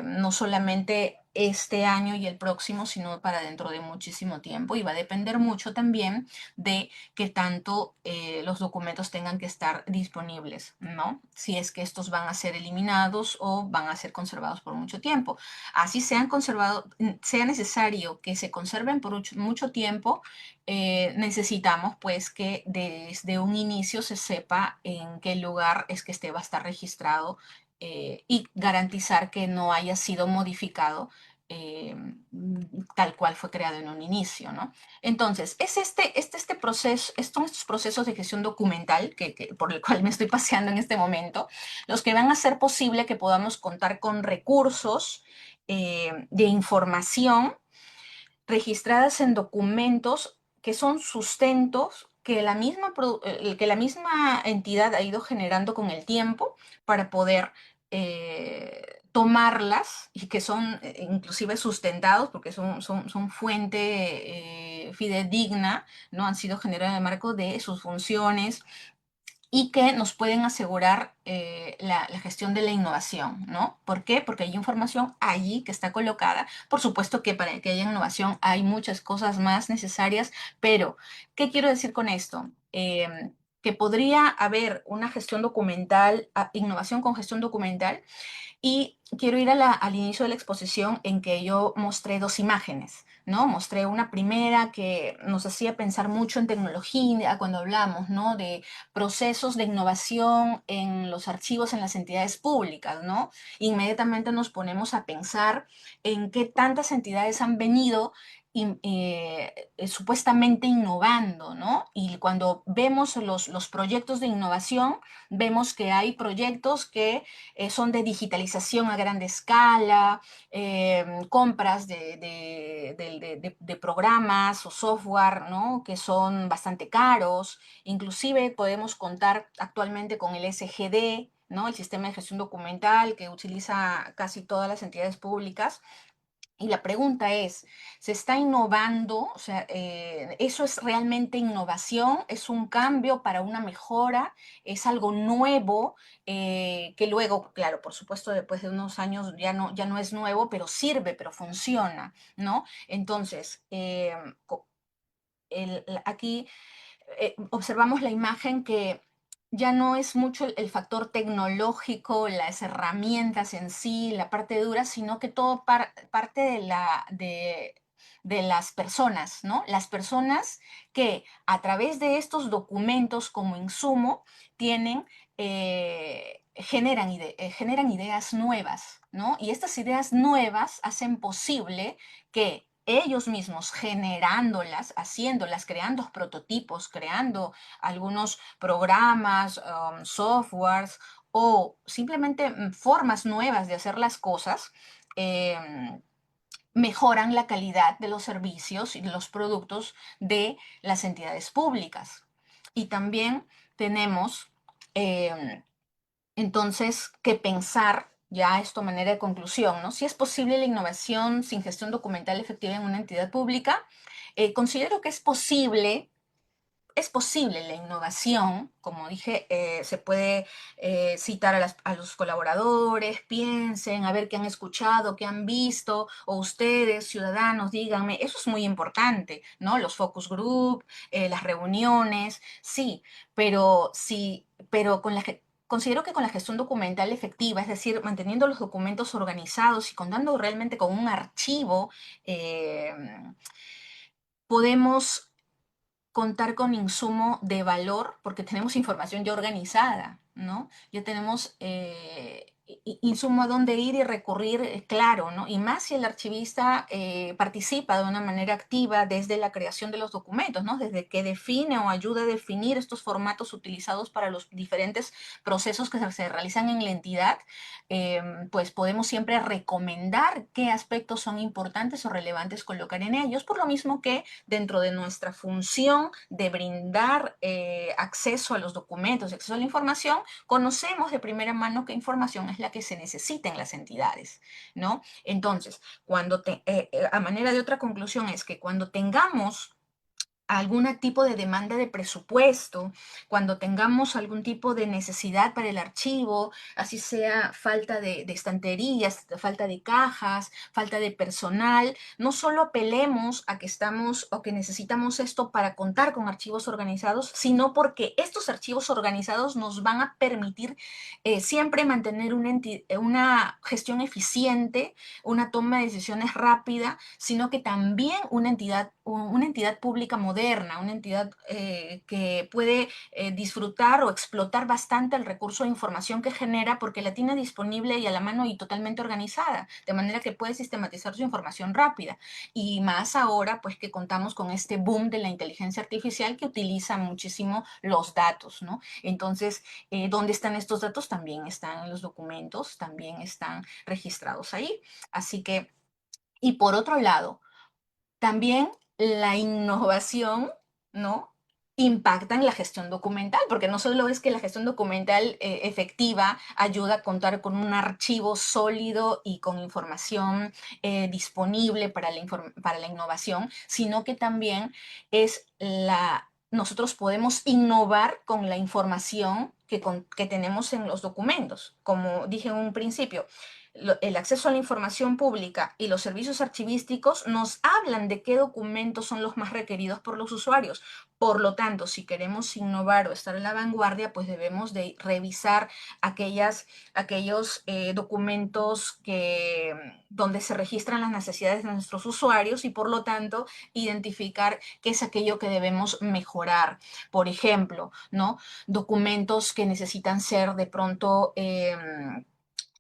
S2: no solamente este año y el próximo, sino para dentro de muchísimo tiempo. Y va a depender mucho también de qué tanto los documentos tengan que estar disponibles, ¿no? Si es que estos van a ser eliminados o van a ser conservados por mucho tiempo. Así sean conservados, sea necesario que se conserven por mucho tiempo, necesitamos pues que desde un inicio se sepa en qué lugar es que este va a estar registrado y garantizar que no haya sido modificado eh, tal cual fue creado en un inicio, ¿no? Entonces, es este proceso, estos procesos de gestión documental por el cual me estoy paseando en este momento, los que van a hacer posible que podamos contar con recursos de información registradas en documentos que son sustentos que la misma entidad ha ido generando con el tiempo para poder tomarlas y que son inclusive sustentados porque son fuente fidedigna, ¿no? Han sido generados en el marco de sus funciones y que nos pueden asegurar la gestión de la innovación, ¿no? ¿Por qué? Porque hay información allí que está colocada. Por supuesto que para que haya innovación hay muchas cosas más necesarias, pero ¿qué quiero decir con esto? Que podría haber una gestión documental, innovación con gestión documental, y quiero ir al inicio de la exposición en que yo mostré dos imágenes, ¿no? Mostré una primera que nos hacía pensar mucho en tecnología cuando hablamos, ¿no? De procesos de innovación en los archivos en las entidades públicas, ¿no? Inmediatamente nos ponemos a pensar en qué tantas entidades han venido supuestamente innovando, ¿no? Y cuando vemos los proyectos de innovación, vemos que hay proyectos que son de digitalización a gran escala, compras de programas o software, ¿no? Que son bastante caros. Inclusive podemos contar actualmente con el SGD, ¿no? El sistema de gestión documental que utiliza casi todas las entidades públicas. Y la pregunta es, ¿se está innovando? O sea, ¿eso es realmente innovación? ¿Es un cambio para una mejora? ¿Es algo nuevo? Que luego, claro, por supuesto, después de unos años ya no es nuevo, pero sirve, pero funciona, ¿no? Entonces, aquí observamos la imagen que ya no es mucho el factor tecnológico, las herramientas en sí, la parte dura, sino que todo parte de las personas, ¿no? Las personas que a través de estos documentos como insumo tienen, generan ideas nuevas, ¿no? Y estas ideas nuevas hacen posible que ellos mismos generándolas, haciéndolas, creando prototipos, creando algunos programas, softwares o simplemente formas nuevas de hacer las cosas, eh, mejoran la calidad de los servicios y de los productos de las entidades públicas. Y también tenemos eh, entonces que pensar ya esto a manera de conclusión, ¿no? Si es posible la innovación sin gestión documental efectiva en una entidad pública, considero que es posible es posible la innovación, como dije, se puede citar a los colaboradores, piensen, a ver qué han escuchado, qué han visto, o ustedes, ciudadanos, díganme, eso es muy importante, ¿no? Los focus group, las reuniones, sí, pero considero que con la gestión documental efectiva, es decir, manteniendo los documentos organizados y contando realmente con un archivo, eh, podemos contar con insumo de valor porque tenemos información ya organizada, ¿no? Ya tenemos insumo a dónde ir y recurrir, claro, ¿no? Y más si el archivista participa de una manera activa desde la creación de los documentos, ¿no? Desde que define o ayuda a definir estos formatos utilizados para los diferentes procesos que se realizan en la entidad, pues podemos siempre recomendar qué aspectos son importantes o relevantes colocar en ellos, por lo mismo que dentro de nuestra función de brindar acceso a los documentos, acceso a la información, conocemos de primera mano qué información es la que se necesita en las entidades, ¿no? Entonces, a manera de otra conclusión es que cuando tengamos algún tipo de demanda de presupuesto, cuando tengamos algún tipo de necesidad para el archivo, así sea falta de estanterías, falta de cajas, falta de personal, no solo apelemos a que estamos o que necesitamos esto para contar con archivos organizados, sino porque estos archivos organizados nos van a permitir siempre mantener una gestión eficiente, una toma de decisiones rápida, sino que también una entidad pública moderna, una entidad que puede disfrutar o explotar bastante el recurso de información que genera porque la tiene disponible y a la mano y totalmente organizada, de manera que puede sistematizar su información rápida. Y más ahora, pues que contamos con este boom de la inteligencia artificial que utiliza muchísimo los datos, ¿no? Entonces, ¿dónde están estos datos? También están en los documentos, también están registrados ahí. Así que, y por otro lado, también la innovación, ¿no? Impacta en la gestión documental, porque no solo es que la gestión documental efectiva ayuda a contar con un archivo sólido y con información disponible para la innovación, sino que también nosotros podemos innovar con la información que tenemos en los documentos. Como dije en un principio, el acceso a la información pública y los servicios archivísticos nos hablan de qué documentos son los más requeridos por los usuarios. Por lo tanto, si queremos innovar o estar en la vanguardia, pues debemos de revisar aquellos documentos donde se registran las necesidades de nuestros usuarios y por lo tanto identificar qué es aquello que debemos mejorar. Por ejemplo, ¿no? Documentos que necesitan ser de pronto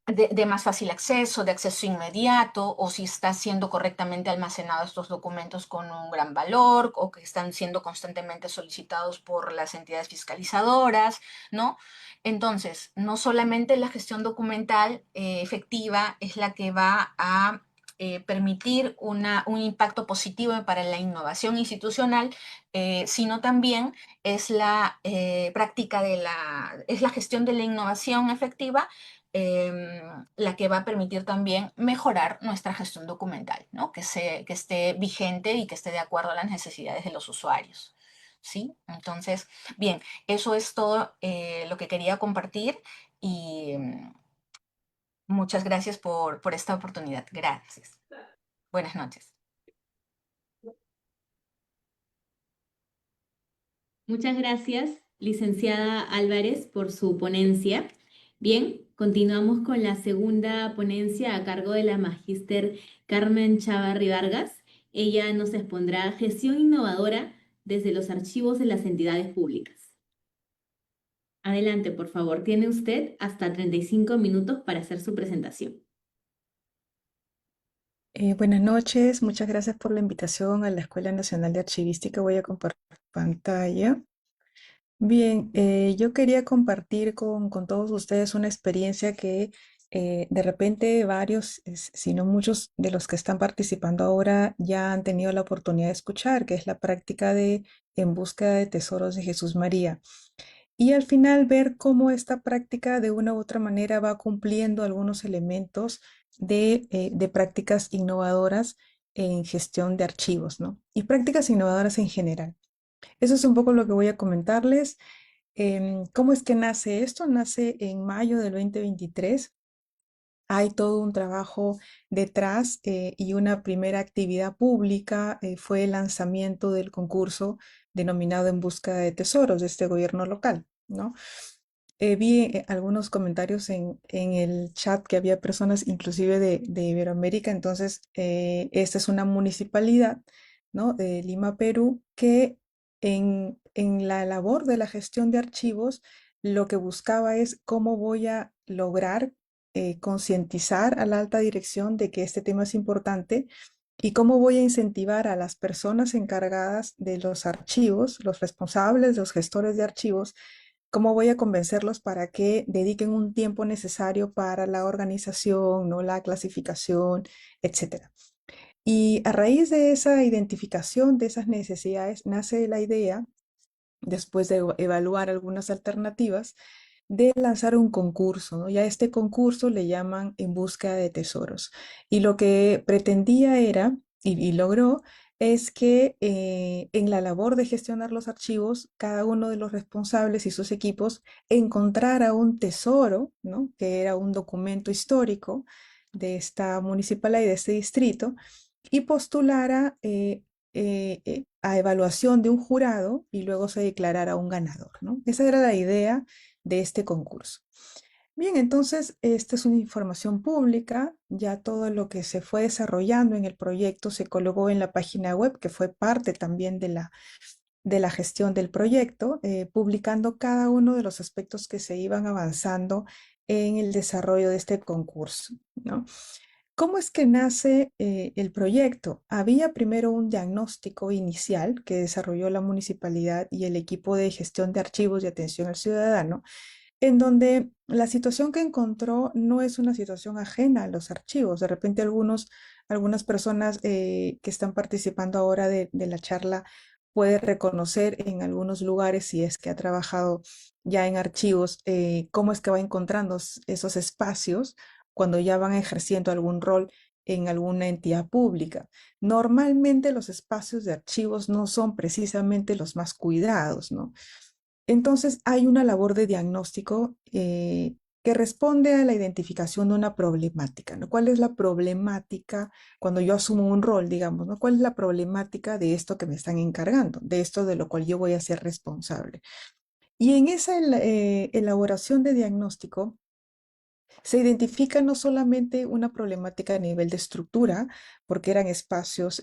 S2: de más fácil acceso, de acceso inmediato, o si está siendo correctamente almacenados estos documentos con un gran valor, o que están siendo constantemente solicitados por las entidades fiscalizadoras, ¿no? Entonces, no solamente la gestión documental efectiva es la que va a permitir un impacto positivo para la innovación institucional, sino también es la práctica es la gestión de la innovación efectiva la que va a permitir también mejorar nuestra gestión documental, ¿no? Que esté vigente y que esté de acuerdo a las necesidades de los usuarios. ¿Sí? Entonces, bien, eso es todo lo que quería compartir y muchas gracias por esta oportunidad. Gracias. Buenas noches.
S1: Muchas gracias, licenciada Álvarez, por su ponencia. Bien, continuamos con la segunda ponencia a cargo de la magíster Carmen Chavarri Vargas. Ella nos expondrá gestión innovadora desde los archivos de las entidades públicas. Adelante, por favor. Tiene usted hasta 35 minutos para hacer su presentación.
S3: Buenas noches, muchas gracias por la invitación a la Escuela Nacional de Archivística. Voy a compartir pantalla. Bien, yo quería compartir con todos ustedes una experiencia que de repente varios, si no muchos de los que están participando ahora ya han tenido la oportunidad de escuchar, que es la práctica de En búsqueda de tesoros de Jesús María. Y al final ver cómo esta práctica de una u otra manera va cumpliendo algunos elementos de prácticas innovadoras en gestión de archivos, ¿no? Y prácticas innovadoras en general. Eso es un poco lo que voy a comentarles. ¿Cómo es que nace esto? Nace en mayo del 2023. Hay todo un trabajo detrás y una primera actividad pública fue el lanzamiento del concurso denominado En Busca de Tesoros de este gobierno local, ¿no? Vi algunos comentarios en el chat que había personas inclusive de Iberoamérica, entonces esta es una municipalidad, ¿no? De Lima, Perú, que en la labor de la gestión de archivos lo que buscaba es cómo voy a lograr concientizar a la alta dirección de que este tema es importante y cómo voy a incentivar a las personas encargadas de los archivos, los responsables, los gestores de archivos, cómo voy a convencerlos para que dediquen un tiempo necesario para la organización, ¿no? La clasificación, etcétera. Y a raíz de esa identificación de esas necesidades nace la idea, después de evaluar algunas alternativas, de lanzar un concurso, ¿no? Y a este concurso le llaman En Busca de Tesoros. Y lo que pretendía era, y logró, es que en la labor de gestionar los archivos, cada uno de los responsables y sus equipos encontrara un tesoro, ¿no? Que era un documento histórico de esta municipalidad y de este distrito, y postulara a evaluación de un jurado y luego se declarara un ganador, ¿no? Esa era la idea de este concurso. Bien, entonces esta es una información pública, ya todo lo que se fue desarrollando en el proyecto se colocó en la página web, que fue parte también de la gestión del proyecto, publicando cada uno de los aspectos que se iban avanzando en el desarrollo de este concurso, ¿no? ¿Cómo es que nace el proyecto? Había primero un diagnóstico inicial que desarrolló la municipalidad y el equipo de gestión de archivos y atención al ciudadano, en donde la situación que encontró no es una situación ajena a los archivos. De repente algunas personas que están participando ahora de la charla puede reconocer en algunos lugares, si es que ha trabajado ya en archivos, cómo es que va encontrando esos espacios cuando ya van ejerciendo algún rol en alguna entidad pública. Normalmente los espacios de archivos no son precisamente los más cuidados, ¿no? Entonces hay una labor de diagnóstico que responde a la identificación de una problemática, ¿no? ¿Cuál es la problemática cuando yo asumo un rol, digamos, ¿no? ¿Cuál es la problemática de esto que me están encargando, de esto de lo cual yo voy a ser responsable? Y en esa elaboración de diagnóstico, se identifica no solamente una problemática a nivel de estructura, porque eran espacios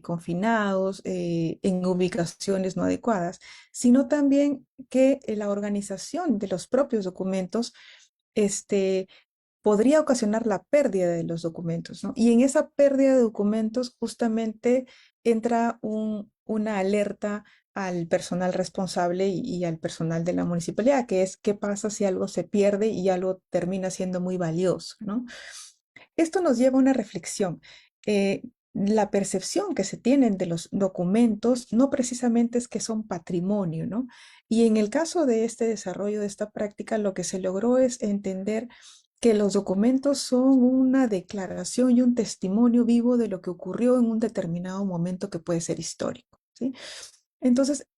S3: confinados, en ubicaciones no adecuadas, sino también que la organización de los propios documentos este, podría ocasionar la pérdida de los documentos, ¿no? Y en esa pérdida de documentos justamente entra una alerta al personal responsable y al personal de la municipalidad, que es qué pasa si algo se pierde y algo termina siendo muy valioso, ¿no? Esto nos lleva a una reflexión. La percepción que se tienen de los documentos no precisamente es que son patrimonio, ¿no? Y en el caso de este desarrollo de esta práctica, lo que se logró es entender que los documentos son una declaración y un testimonio vivo de lo que ocurrió en un determinado momento que puede ser histórico, ¿sí? Entonces,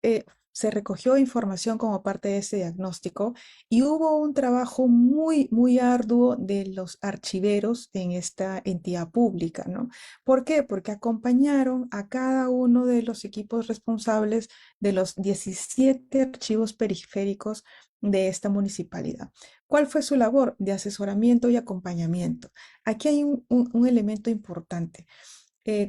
S3: se recogió información como parte de ese diagnóstico y hubo un trabajo muy, muy arduo de los archiveros en esta entidad pública, ¿no? ¿Por qué? Porque acompañaron a cada uno de los equipos responsables de los 17 archivos periféricos de esta municipalidad. ¿Cuál fue su labor? De asesoramiento y acompañamiento. Aquí hay un elemento importante.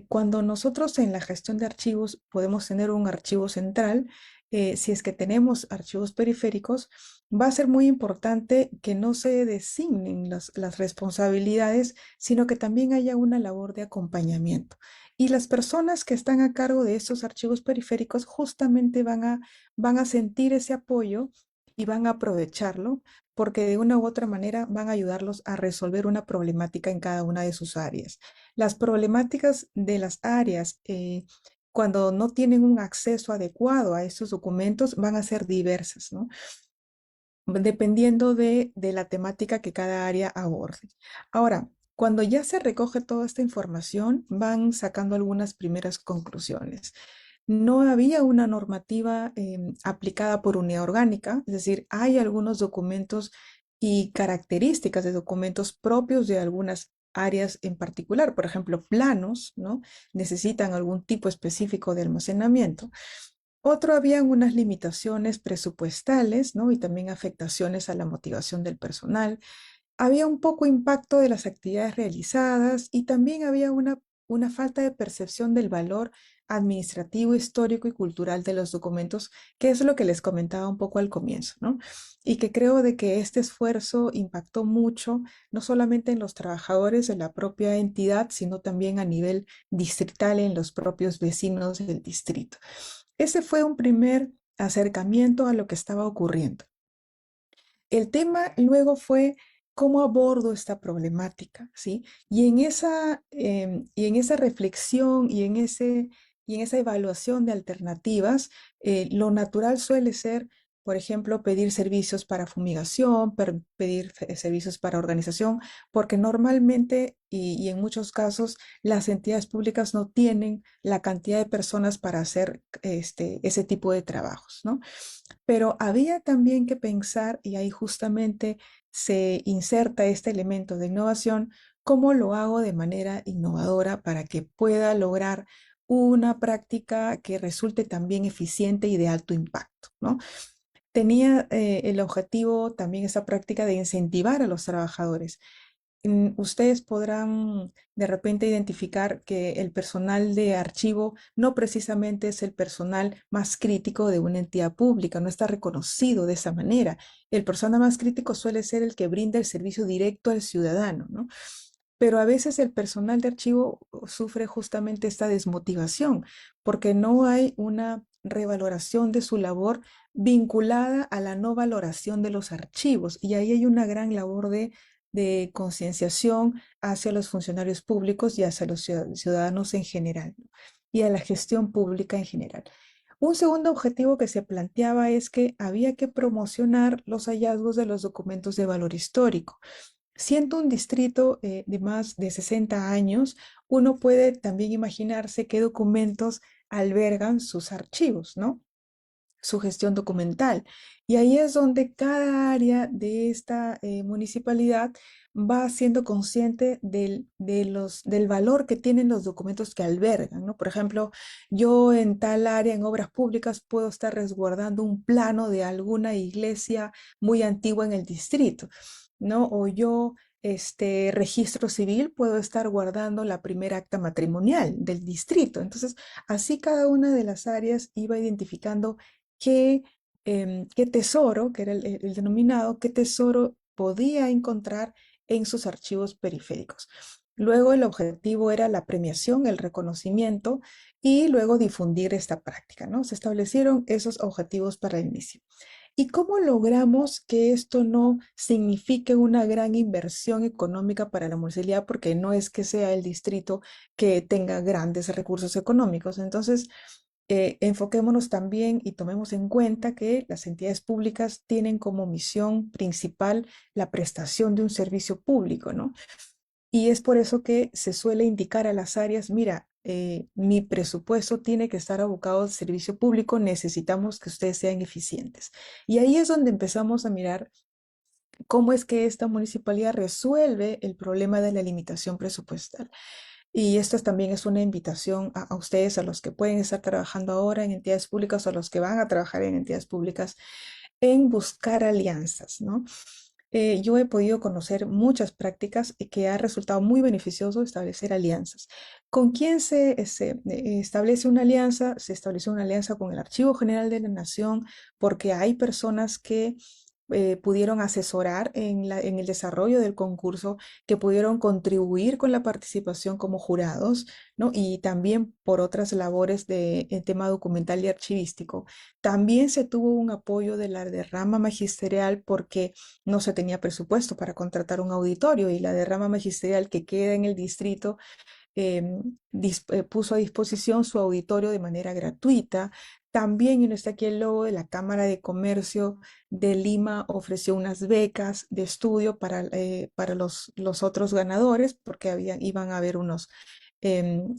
S3: Cuando nosotros en la gestión de archivos podemos tener un archivo central, si es que tenemos archivos periféricos, va a ser muy importante que no se designen las responsabilidades, sino que también haya una labor de acompañamiento. Y las personas que están a cargo de estos archivos periféricos justamente van a sentir ese apoyo y van a aprovecharlo porque de una u otra manera van a ayudarlos a resolver una problemática en cada una de sus áreas. Las problemáticas de las áreas, cuando no tienen un acceso adecuado a estos documentos, van a ser diversas, ¿no? Dependiendo de la temática que cada área aborde. Ahora, cuando ya se recoge toda esta información, van sacando algunas primeras conclusiones. no había una normativa aplicada por unidad orgánica, es decir, hay algunos documentos y características de documentos propios de algunas áreas en particular. Por ejemplo, planos, ¿no? Necesitan algún tipo específico de almacenamiento. Otro, habían unas limitaciones presupuestales, ¿no? Y también afectaciones a la motivación del personal. Había un poco impacto de las actividades realizadas y también había una falta de percepción del valor administrativo, histórico y cultural de los documentos, que es lo que les comentaba un poco al comienzo, ¿no? Y que creo de que este esfuerzo impactó mucho, no solamente en los trabajadores de la propia entidad, sino también a nivel distrital en los propios vecinos del distrito. Ese fue un primer acercamiento a lo que estaba ocurriendo. El tema luego fue cómo abordo esta problemática, ¿sí? Y en esa reflexión y en esa evaluación de alternativas, lo natural suele ser, por ejemplo, pedir servicios para fumigación, pedir servicios para organización, porque normalmente y en muchos casos las entidades públicas no tienen la cantidad de personas para hacer ese tipo de trabajos, ¿no? Pero había también que pensar, y ahí justamente se inserta este elemento de innovación, cómo lo hago de manera innovadora para que pueda lograr una práctica que resulte también eficiente y de alto impacto, ¿no? Tenía el objetivo también esa práctica de incentivar a los trabajadores. Ustedes podrán de repente identificar que el personal de archivo no precisamente es el personal más crítico de una entidad pública, no está reconocido de esa manera. El personal más crítico suele ser el que brinda el servicio directo al ciudadano, ¿no? Pero a veces el personal de archivo sufre justamente esta desmotivación porque no hay una revaloración de su labor vinculada a la no valoración de los archivos. Y ahí hay una gran labor de concienciación hacia los funcionarios públicos y hacia los ciudadanos en general, ¿no? Y a la gestión pública en general. Un segundo objetivo que se planteaba es que había que promocionar los hallazgos de los documentos de valor histórico. Siendo un distrito de más de 60 años, uno puede también imaginarse qué documentos albergan sus archivos, ¿no? Su gestión documental. Y ahí es donde cada área de esta municipalidad va siendo consciente del valor que tienen los documentos que albergan, ¿no? Por ejemplo, yo en tal área, en obras públicas, puedo estar resguardando un plano de alguna iglesia muy antigua en el distrito, ¿no? O yo, registro civil, puedo estar guardando la primera acta matrimonial del distrito. Entonces, así cada una de las áreas iba identificando qué, qué tesoro, que era el denominado, qué tesoro podía encontrar en sus archivos periféricos. Luego el objetivo era la premiación, el reconocimiento y luego difundir esta práctica, ¿no? Se establecieron esos objetivos para el inicio. ¿Y cómo logramos que esto no signifique una gran inversión económica para la municipalidad? Porque no es que sea el distrito que tenga grandes recursos económicos. Entonces, enfoquémonos también y tomemos en cuenta que las entidades públicas tienen como misión principal la prestación de un servicio público, ¿no? Y es por eso que se suele indicar a las áreas, mira, mi presupuesto tiene que estar abocado al servicio público, necesitamos que ustedes sean eficientes. Y ahí es donde empezamos a mirar cómo es que esta municipalidad resuelve el problema de la limitación presupuestal. Y esto también es una invitación a ustedes, a los que pueden estar trabajando ahora en entidades públicas o a los que van a trabajar en entidades públicas, en buscar alianzas, ¿no? Yo he podido conocer muchas prácticas que ha resultado muy beneficioso establecer alianzas. ¿Con quién se establece una alianza? Se establece una alianza con el Archivo General de la Nación porque hay personas que pudieron asesorar en el desarrollo del concurso, que pudieron contribuir con la participación como jurados, ¿no? Y también por otras labores en tema documental y archivístico. También se tuvo un apoyo de la derrama magisterial porque no se tenía presupuesto para contratar un auditorio y la derrama magisterial que queda en el distrito puso a disposición su auditorio de manera gratuita. También, y no está aquí el logo de la Cámara de Comercio de Lima, ofreció unas becas de estudio para los otros ganadores, porque iban a haber unos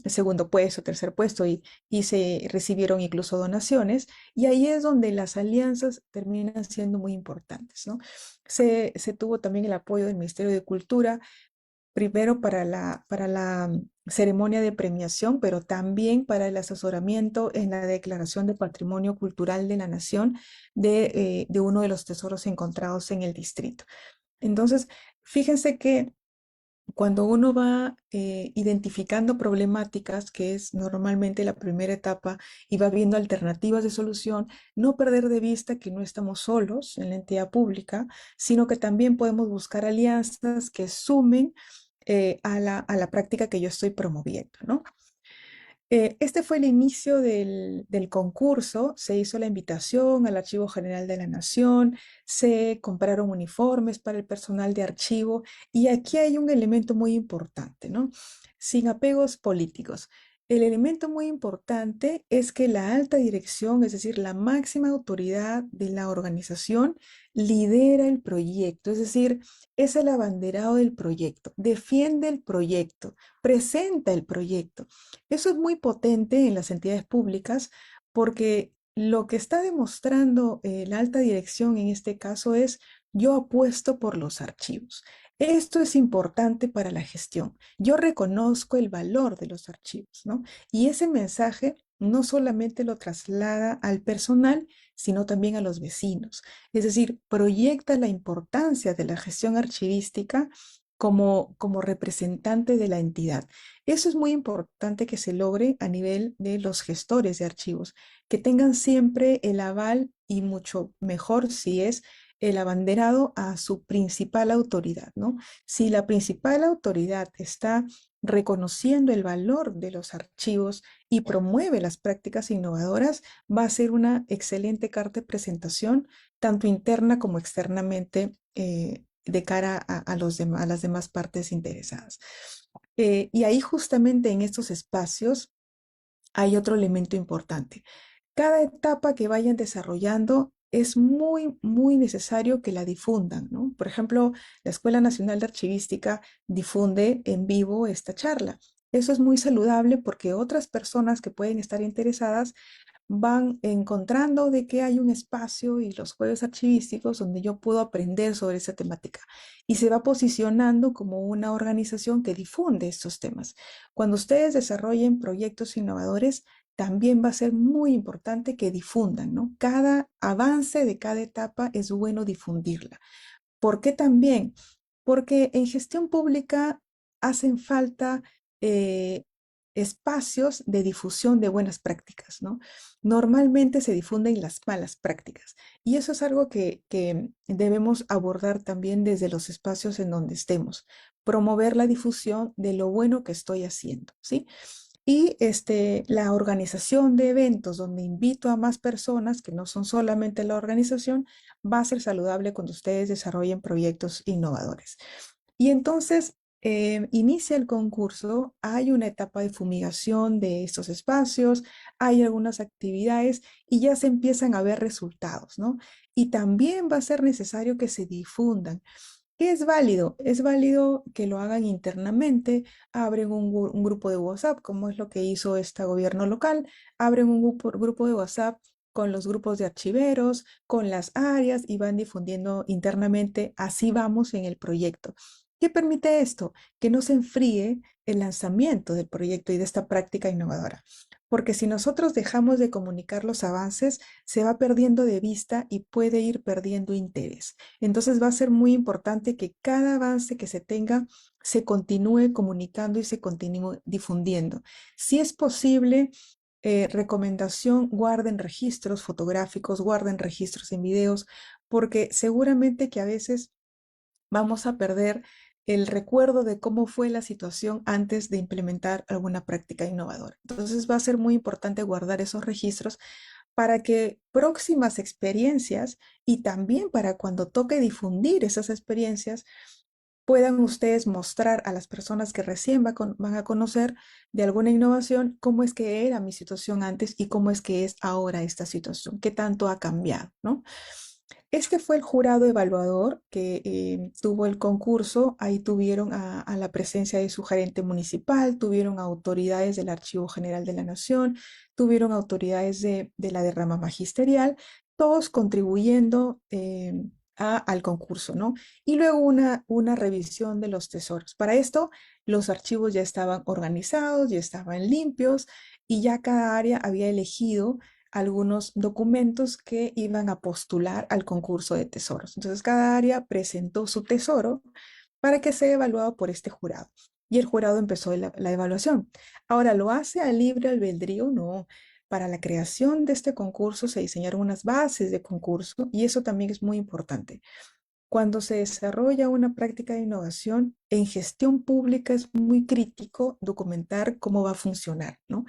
S3: segundo puesto, tercer puesto y se recibieron incluso donaciones. Y ahí es donde las alianzas terminan siendo muy importantes, ¿no? Se tuvo también el apoyo del Ministerio de Cultura, primero para la ceremonia de premiación, pero también para el asesoramiento en la declaración de Patrimonio Cultural de la Nación de uno de los tesoros encontrados en el distrito. Entonces, fíjense que cuando uno va identificando problemáticas, que es normalmente la primera etapa, y va viendo alternativas de solución, no perder de vista que no estamos solos en la entidad pública, sino que también podemos buscar alianzas que sumen a la práctica que yo estoy promoviendo, ¿no? Este fue el inicio del concurso, se hizo la invitación al Archivo General de la Nación, se compraron uniformes para el personal de archivo y aquí hay un elemento muy importante, ¿no? Sin apegos políticos. El elemento muy importante es que la alta dirección, es decir, la máxima autoridad de la organización, lidera el proyecto, es decir, es el abanderado del proyecto, defiende el proyecto, presenta el proyecto. Eso es muy potente en las entidades públicas porque lo que está demostrando la alta dirección en este caso es yo apuesto por los archivos. Esto es importante para la gestión. Yo reconozco el valor de los archivos, ¿no? Y ese mensaje no solamente lo traslada al personal, sino también a los vecinos. Es decir, proyecta la importancia de la gestión archivística como representante de la entidad. Eso es muy importante que se logre a nivel de los gestores de archivos, que tengan siempre el aval y mucho mejor si es el abanderado a su principal autoridad, ¿no? Si la principal autoridad está reconociendo el valor de los archivos y promueve las prácticas innovadoras, va a ser una excelente carta de presentación, tanto interna como externamente, de cara a las demás partes interesadas. Y ahí justamente en estos espacios hay otro elemento importante. Cada etapa que vayan desarrollando es muy, muy necesario que la difundan, ¿no? Por ejemplo, la Escuela Nacional de Archivística difunde en vivo esta charla. Eso es muy saludable porque otras personas que pueden estar interesadas van encontrando de que hay un espacio y los jueves archivísticos donde yo puedo aprender sobre esa temática y se va posicionando como una organización que difunde estos temas. Cuando ustedes desarrollen proyectos innovadores, también va a ser muy importante que difundan, ¿no? Cada avance de cada etapa es bueno difundirla. ¿Por qué también? Porque en gestión pública hacen falta eh, espacios de difusión de buenas prácticas, ¿no? Normalmente se difunden las malas prácticas y eso es algo que debemos abordar también desde los espacios en donde estemos, promover la difusión de lo bueno que estoy haciendo, ¿sí? Y la organización de eventos donde invito a más personas que no son solamente la organización, va a ser saludable cuando ustedes desarrollen proyectos innovadores. Y entonces inicia el concurso, hay una etapa de fumigación de estos espacios, hay algunas actividades y ya se empiezan a ver resultados, ¿no? Y también va a ser necesario que se difundan. ¿Qué es válido? Es válido que lo hagan internamente, abren un grupo de WhatsApp, como es lo que hizo este gobierno local, abren un grupo de WhatsApp con los grupos de archiveros, con las áreas y van difundiendo internamente, así vamos en el proyecto. ¿Qué permite esto? Que no se enfríe el lanzamiento del proyecto y de esta práctica innovadora. Porque si nosotros dejamos de comunicar los avances, se va perdiendo de vista y puede ir perdiendo interés. Entonces va a ser muy importante que cada avance que se tenga se continúe comunicando y se continúe difundiendo. Si es posible, recomendación, guarden registros fotográficos, guarden registros en videos, porque seguramente que a veces vamos a perder el recuerdo de cómo fue la situación antes de implementar alguna práctica innovadora. Entonces va a ser muy importante guardar esos registros para que próximas experiencias y también para cuando toque difundir esas experiencias, puedan ustedes mostrar a las personas que recién van a conocer de alguna innovación cómo es que era mi situación antes y cómo es que es ahora esta situación, qué tanto ha cambiado, ¿no? Este fue el jurado evaluador que tuvo el concurso. Ahí tuvieron a la presencia de su gerente municipal, tuvieron autoridades del Archivo General de la Nación, tuvieron autoridades de la derrama magisterial, todos contribuyendo al concurso, ¿no? Y luego una revisión de los tesoros. Para esto, los archivos ya estaban organizados, ya estaban limpios y ya cada área había elegido algunos documentos que iban a postular al concurso de tesoros. Entonces, cada área presentó su tesoro para que sea evaluado por este jurado. Y el jurado empezó la evaluación. Ahora, ¿lo hace a libre albedrío? No. Para la creación de este concurso se diseñaron unas bases de concurso y eso también es muy importante. Cuando se desarrolla una práctica de innovación, en gestión pública es muy crítico documentar cómo va a funcionar, ¿no?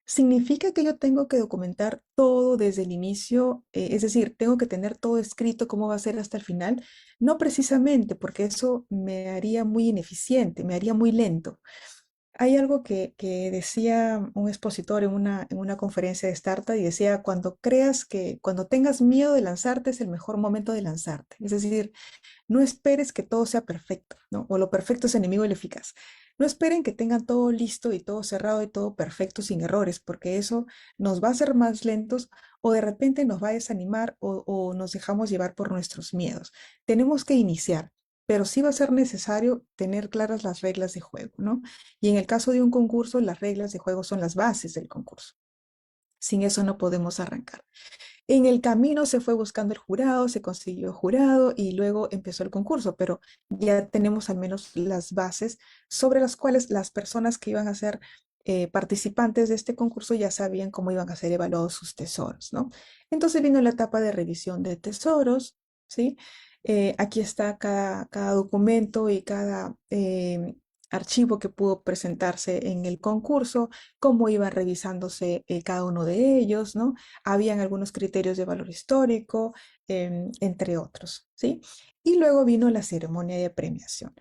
S3: Significa que yo tengo que documentar todo desde el inicio, es decir, tengo que tener todo escrito cómo va a ser hasta el final. No precisamente, porque eso me haría muy ineficiente, me haría muy lento. Hay algo que decía un expositor en una conferencia de startup y decía, cuando tengas miedo de lanzarte es el mejor momento de lanzarte. Es decir, no esperes que todo sea perfecto, ¿no? O lo perfecto es enemigo del eficaz. No esperen que tengan todo listo y todo cerrado y todo perfecto sin errores, porque eso nos va a hacer más lentos o de repente nos va a desanimar o nos dejamos llevar por nuestros miedos. Tenemos que iniciar, pero sí va a ser necesario tener claras las reglas de juego, ¿no? Y en el caso de un concurso, las reglas de juego son las bases del concurso. Sin eso no podemos arrancar. En el camino se fue buscando el jurado, se consiguió el jurado y luego empezó el concurso, pero ya tenemos al menos las bases sobre las cuales las personas que iban a ser participantes de este concurso ya sabían cómo iban a ser evaluados sus tesoros, ¿no? Entonces vino la etapa de revisión de tesoros, ¿sí? Aquí está cada documento y cada archivo que pudo presentarse en el concurso, cómo iba revisándose cada uno de ellos, ¿no? Habían algunos criterios de valor histórico, entre otros, ¿sí? Y luego vino la ceremonia de premiación.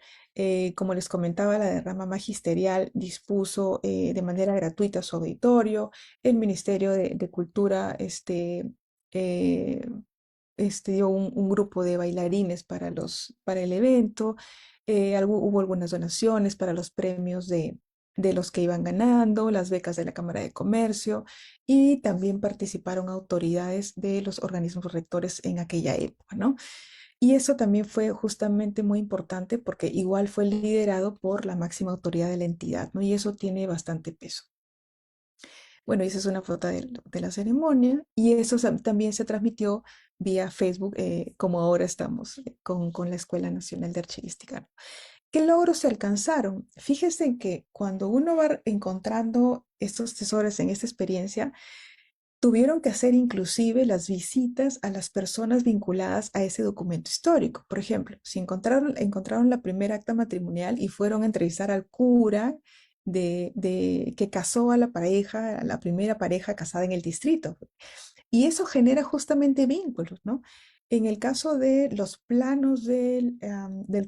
S3: Como les comentaba, la derrama magisterial dispuso de manera gratuita su auditorio, el Ministerio de Cultura eh, dio un grupo de bailarines para el evento, hubo algunas donaciones para los premios de los que iban ganando, las becas de la Cámara de Comercio y también participaron autoridades de los organismos rectores en aquella época, ¿no? Y eso también fue justamente muy importante porque igual fue liderado por la máxima autoridad de la entidad, ¿no? Y eso tiene bastante peso. Bueno, esa es una foto de la ceremonia y eso también se transmitió vía Facebook, como ahora estamos con la Escuela Nacional de Archivística, ¿no? ¿Qué logros se alcanzaron? Fíjense que cuando uno va encontrando estos tesoros en esta experiencia, tuvieron que hacer inclusive las visitas a las personas vinculadas a ese documento histórico. Por ejemplo, si encontraron la primera acta matrimonial y fueron a entrevistar al cura que casó a la pareja, a la primera pareja casada en el distrito. Y eso genera justamente vínculos, ¿no? En el caso de los planos del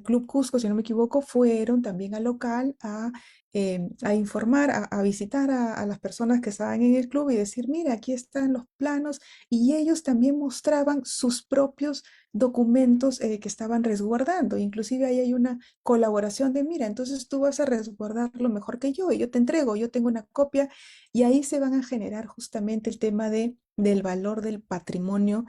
S3: Club Cusco, si no me equivoco, fueron también al local a informar, a visitar a las personas que estaban en el club y decir, mira, aquí están los planos, y ellos también mostraban sus propios documentos que estaban resguardando. Inclusive ahí hay una colaboración de, mira, entonces tú vas a resguardarlo mejor que yo y yo te entrego, yo tengo una copia, y ahí se van a generar justamente el tema del valor del patrimonio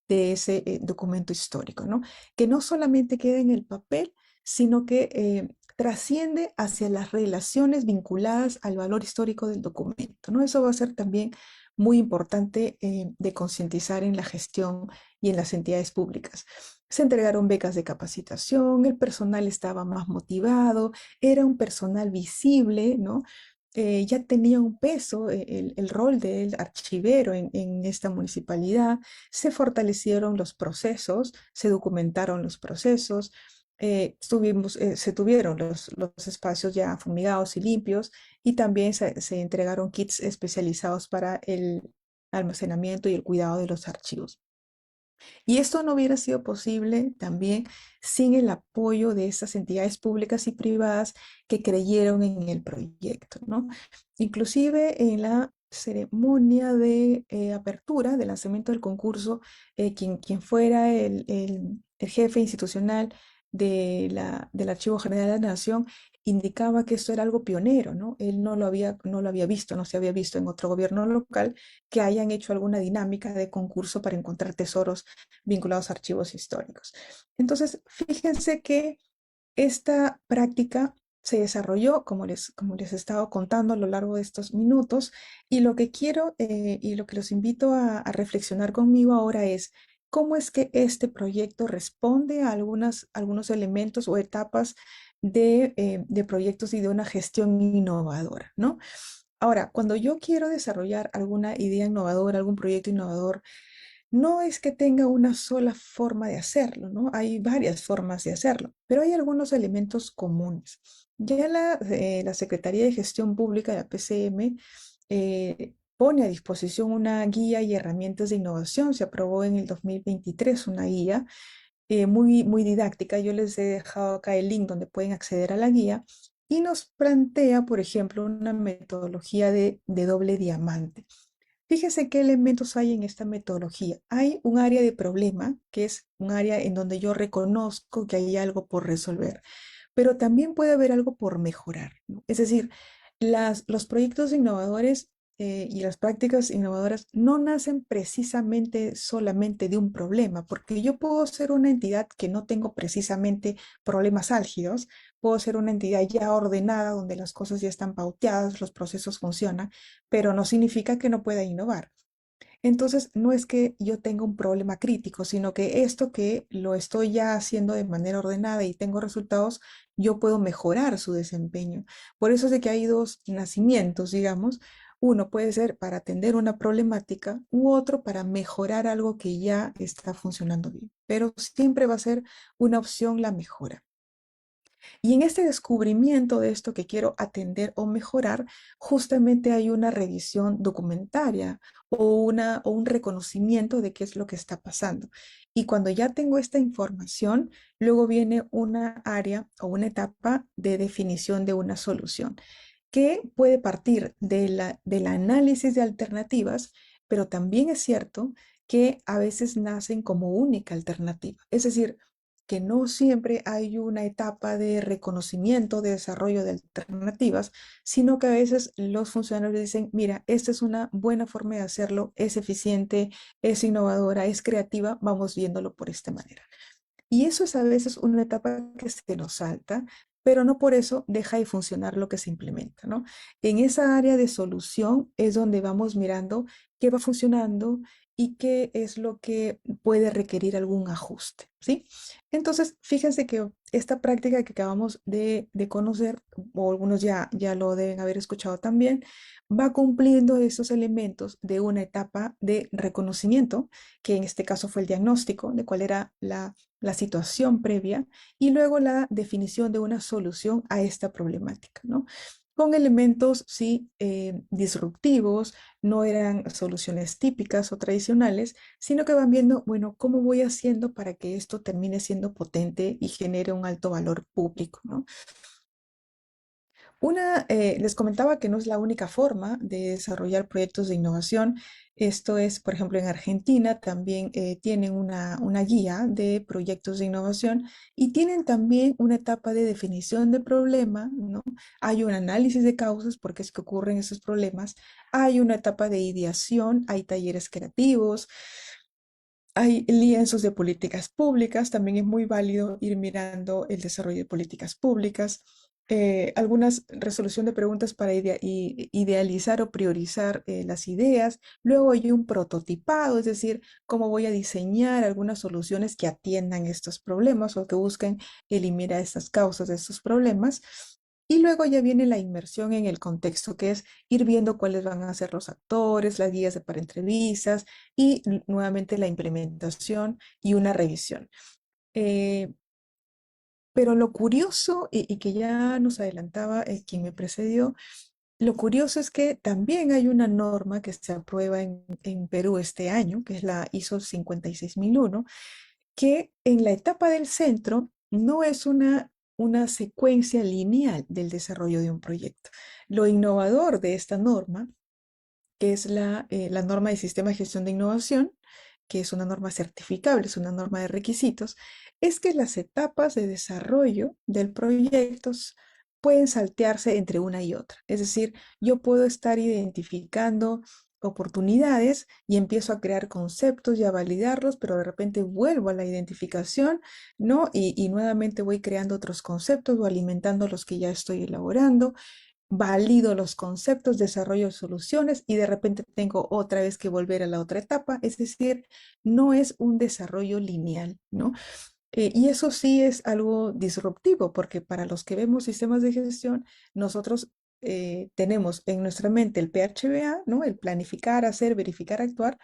S3: de ese documento histórico, ¿no? Que no solamente queda en el papel, sino que trasciende hacia las relaciones vinculadas al valor histórico del documento, ¿no? Eso va a ser también muy importante de concientizar en la gestión y en las entidades públicas. Se entregaron becas de capacitación, el personal estaba más motivado, era un personal visible, ¿no? Ya tenía un peso el rol del archivero en esta municipalidad, se fortalecieron los procesos, se documentaron los procesos, se tuvieron los espacios ya fumigados y limpios y también se entregaron kits especializados para el almacenamiento y el cuidado de los archivos. Y esto no hubiera sido posible también sin el apoyo de esas entidades públicas y privadas que creyeron en el proyecto, ¿no? Inclusive en la ceremonia de apertura, de lanzamiento del concurso, quien fuera el jefe institucional del Archivo General de la Nación, indicaba que esto era algo pionero, ¿no? Él no lo había visto, no se había visto en otro gobierno local que hayan hecho alguna dinámica de concurso para encontrar tesoros vinculados a archivos históricos. Entonces, fíjense que esta práctica se desarrolló, como les he estado contando a lo largo de estos minutos, y lo que quiero y lo que los invito a reflexionar conmigo ahora es cómo es que este proyecto responde a algunos elementos o etapas de proyectos y de una gestión innovadora, ¿no? Ahora, cuando yo quiero desarrollar alguna idea innovadora, algún proyecto innovador, no es que tenga una sola forma de hacerlo, ¿no? Hay varias formas de hacerlo, pero hay algunos elementos comunes. Ya la Secretaría de Gestión Pública, la PCM, pone a disposición una guía y herramientas de innovación. Se aprobó en el 2023 una guía muy, muy didáctica. Yo les he dejado acá el link donde pueden acceder a la guía y nos plantea, por ejemplo, una metodología de doble diamante. Fíjese qué elementos hay en esta metodología. Hay un área de problema, que es un área en donde yo reconozco que hay algo por resolver, pero también puede haber algo por mejorar, ¿no? Es decir, los proyectos innovadores y las prácticas innovadoras no nacen precisamente solamente de un problema, porque yo puedo ser una entidad que no tengo precisamente problemas álgidos, puedo ser una entidad ya ordenada, donde las cosas ya están pauteadas, los procesos funcionan, pero no significa que no pueda innovar. Entonces, no es que yo tenga un problema crítico, sino que esto que lo estoy ya haciendo de manera ordenada y tengo resultados, yo puedo mejorar su desempeño. Por eso es de que hay dos nacimientos, digamos. Uno puede ser para atender una problemática u otro para mejorar algo que ya está funcionando bien. Pero siempre va a ser una opción la mejora. Y en este descubrimiento de esto que quiero atender o mejorar, justamente hay una revisión documentaria o un reconocimiento de qué es lo que está pasando. Y cuando ya tengo esta información, luego viene una área o una etapa de definición de una solución que puede partir del análisis de alternativas, pero también es cierto que a veces nacen como única alternativa. Es decir, que no siempre hay una etapa de reconocimiento, de desarrollo de alternativas, sino que a veces los funcionarios dicen, mira, esta es una buena forma de hacerlo, es eficiente, es innovadora, es creativa, vamos viéndolo por esta manera. Y eso es a veces una etapa que se nos salta, pero no por eso deja de funcionar lo que se implementa, ¿no? En esa área de solución es donde vamos mirando qué va funcionando y qué es lo que puede requerir algún ajuste, ¿sí? Entonces, fíjense que esta práctica que acabamos de conocer, o algunos ya lo deben haber escuchado también, va cumpliendo esos elementos de una etapa de reconocimiento, que en este caso fue el diagnóstico de cuál era la situación previa y luego la definición de una solución a esta problemática, ¿no? Con elementos, sí, disruptivos, no eran soluciones típicas o tradicionales, sino que van viendo, bueno, ¿cómo voy haciendo para que esto termine siendo potente y genere un alto valor público, ¿no? Les comentaba que no es la única forma de desarrollar proyectos de innovación. Esto es, por ejemplo, en Argentina también tienen una guía de proyectos de innovación y tienen también una etapa de definición de problema, ¿no? Hay un análisis de causas, por qué es que ocurren esos problemas. Hay una etapa de ideación, hay talleres creativos, hay lienzos de políticas públicas, también es muy válido ir mirando el desarrollo de políticas públicas, algunas resolución de preguntas para idealizar o priorizar las ideas. Luego hay un prototipado, es decir, cómo voy a diseñar algunas soluciones que atiendan estos problemas o que busquen eliminar estas causas de estos problemas. Y luego ya viene la inmersión en el contexto, que es ir viendo cuáles van a ser los actores, las guías para entrevistas y nuevamente la implementación y una revisión. Eh, pero lo curioso, y que ya nos adelantaba quien me precedió, lo curioso es que también hay una norma que se aprueba en Perú este año, que es la ISO 56001, que en la etapa del centro no es una secuencia lineal del desarrollo de un proyecto. Lo innovador de esta norma que es la norma de sistema de gestión de innovación, que es una norma certificable, es una norma de requisitos, es que las etapas de desarrollo del proyecto pueden saltearse entre una y otra. Es decir, yo puedo estar identificando oportunidades y empiezo a crear conceptos y a validarlos, pero de repente vuelvo a la identificación, ¿no? Y nuevamente voy creando otros conceptos o alimentando los que ya estoy elaborando, valido los conceptos, desarrollo soluciones y de repente tengo otra vez que volver a la otra etapa. Es decir, no es un desarrollo lineal, ¿no? Y eso sí es algo disruptivo, porque para los que vemos sistemas de gestión, nosotros tenemos en nuestra mente el PHBA, ¿no? El planificar, hacer, verificar, actuar,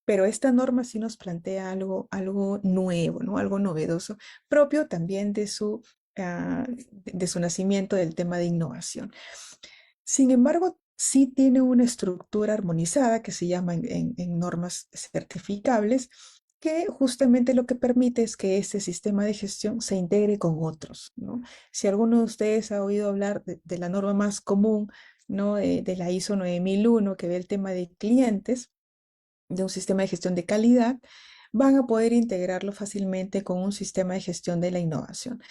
S3: pero esta norma sí nos plantea algo nuevo, ¿no? Algo novedoso, propio también de su nacimiento del tema de innovación. Sin embargo, sí tiene una estructura armonizada que se llama en normas certificables, que justamente lo que permite es que este sistema de gestión se integre con otros, ¿no? Si alguno de ustedes ha oído hablar de la norma más común, ¿no? De la ISO 9001, que ve el tema de clientes, de un sistema de gestión de calidad, van a poder integrarlo fácilmente con un sistema de gestión de la innovación.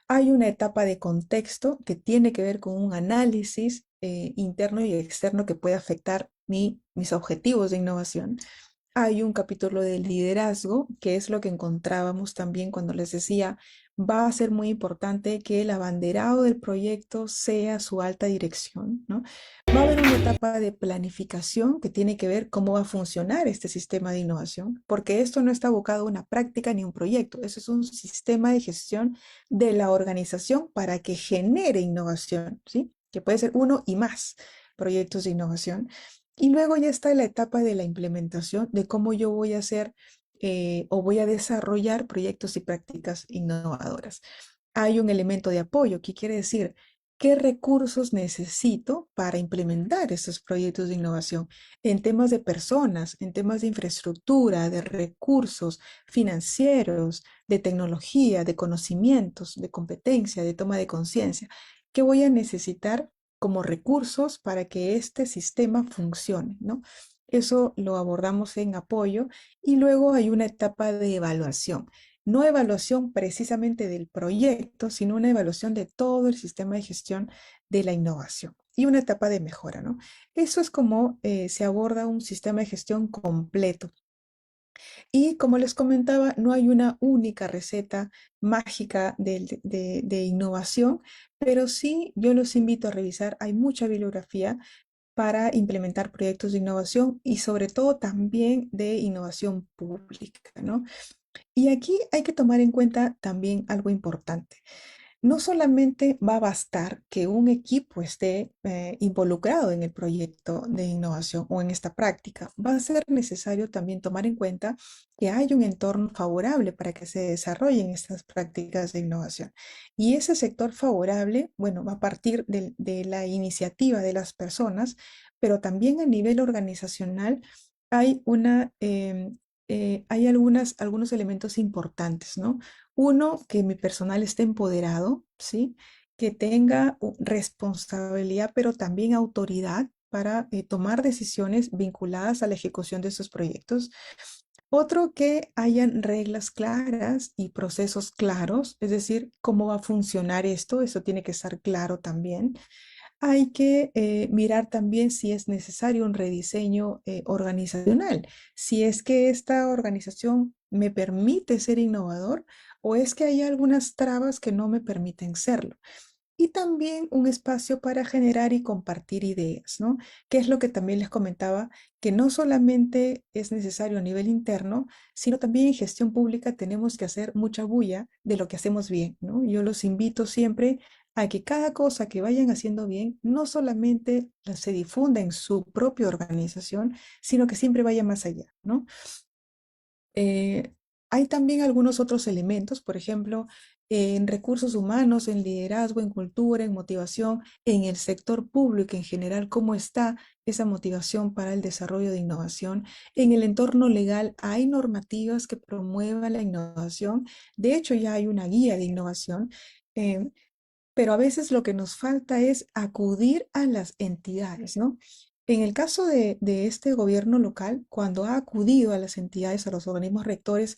S3: Hay una etapa de contexto que tiene que ver con un análisis interno y externo que puede afectar mis objetivos de innovación. Hay un capítulo de liderazgo, que es lo que encontrábamos también cuando les decía, va a ser muy importante que el abanderado del proyecto sea su alta dirección, ¿no? Va a haber una etapa de planificación que tiene que ver cómo va a funcionar este sistema de innovación, porque esto no está abocado a una práctica ni un proyecto, eso es un sistema de gestión de la organización para que genere innovación, ¿sí? Que puede ser uno y más proyectos de innovación. Y luego ya está la etapa de la implementación de cómo yo voy a hacer o voy a desarrollar proyectos y prácticas innovadoras. Hay un elemento de apoyo, que quiere decir qué recursos necesito para implementar estos proyectos de innovación en temas de personas, en temas de infraestructura, de recursos financieros, de tecnología, de conocimientos, de competencia, de toma de conciencia. ¿Qué voy a necesitar como recursos para que este sistema funcione, ¿no? Eso lo abordamos en apoyo y luego hay una etapa de evaluación. No evaluación precisamente del proyecto, sino una evaluación de todo el sistema de gestión de la innovación y una etapa de mejora, ¿no? Eso es como se aborda un sistema de gestión completo. Y como les comentaba, no hay una única receta mágica de innovación, pero sí yo los invito a revisar. Hay mucha bibliografía para implementar proyectos de innovación y sobre todo también de innovación pública, ¿no? Y aquí hay que tomar en cuenta también algo importante. No solamente va a bastar que un equipo esté involucrado en el proyecto de innovación o en esta práctica, va a ser necesario también tomar en cuenta que hay un entorno favorable para que se desarrollen estas prácticas de innovación. Y ese sector favorable, bueno, va a partir de la iniciativa de las personas, pero también a nivel organizacional hay hay algunos elementos importantes, ¿no? Uno, que mi personal esté empoderado, ¿sí? Que tenga responsabilidad, pero también autoridad para tomar decisiones vinculadas a la ejecución de esos proyectos. Otro, que hayan reglas claras y procesos claros, es decir, cómo va a funcionar esto, eso tiene que estar claro también. Hay que mirar también si es necesario un rediseño organizacional, si es que esta organización me permite ser innovador o es que hay algunas trabas que no me permiten serlo. Y también un espacio para generar y compartir ideas, ¿no? Que es lo que también les comentaba, que no solamente es necesario a nivel interno, sino también en gestión pública tenemos que hacer mucha bulla de lo que hacemos bien, ¿no? Yo los invito siempre a que cada cosa que vayan haciendo bien, no solamente se difunda en su propia organización, sino que siempre vaya más allá, ¿no? Eh, Hay también algunos otros elementos, por ejemplo, en recursos humanos, en liderazgo, en cultura, en motivación, en el sector público en general, cómo está esa motivación para el desarrollo de innovación. En el entorno legal hay normativas que promuevan la innovación. De hecho, ya hay una guía de innovación. Pero a veces lo que nos falta es acudir a las entidades, ¿no? En el caso de este gobierno local, cuando ha acudido a las entidades, a los organismos rectores,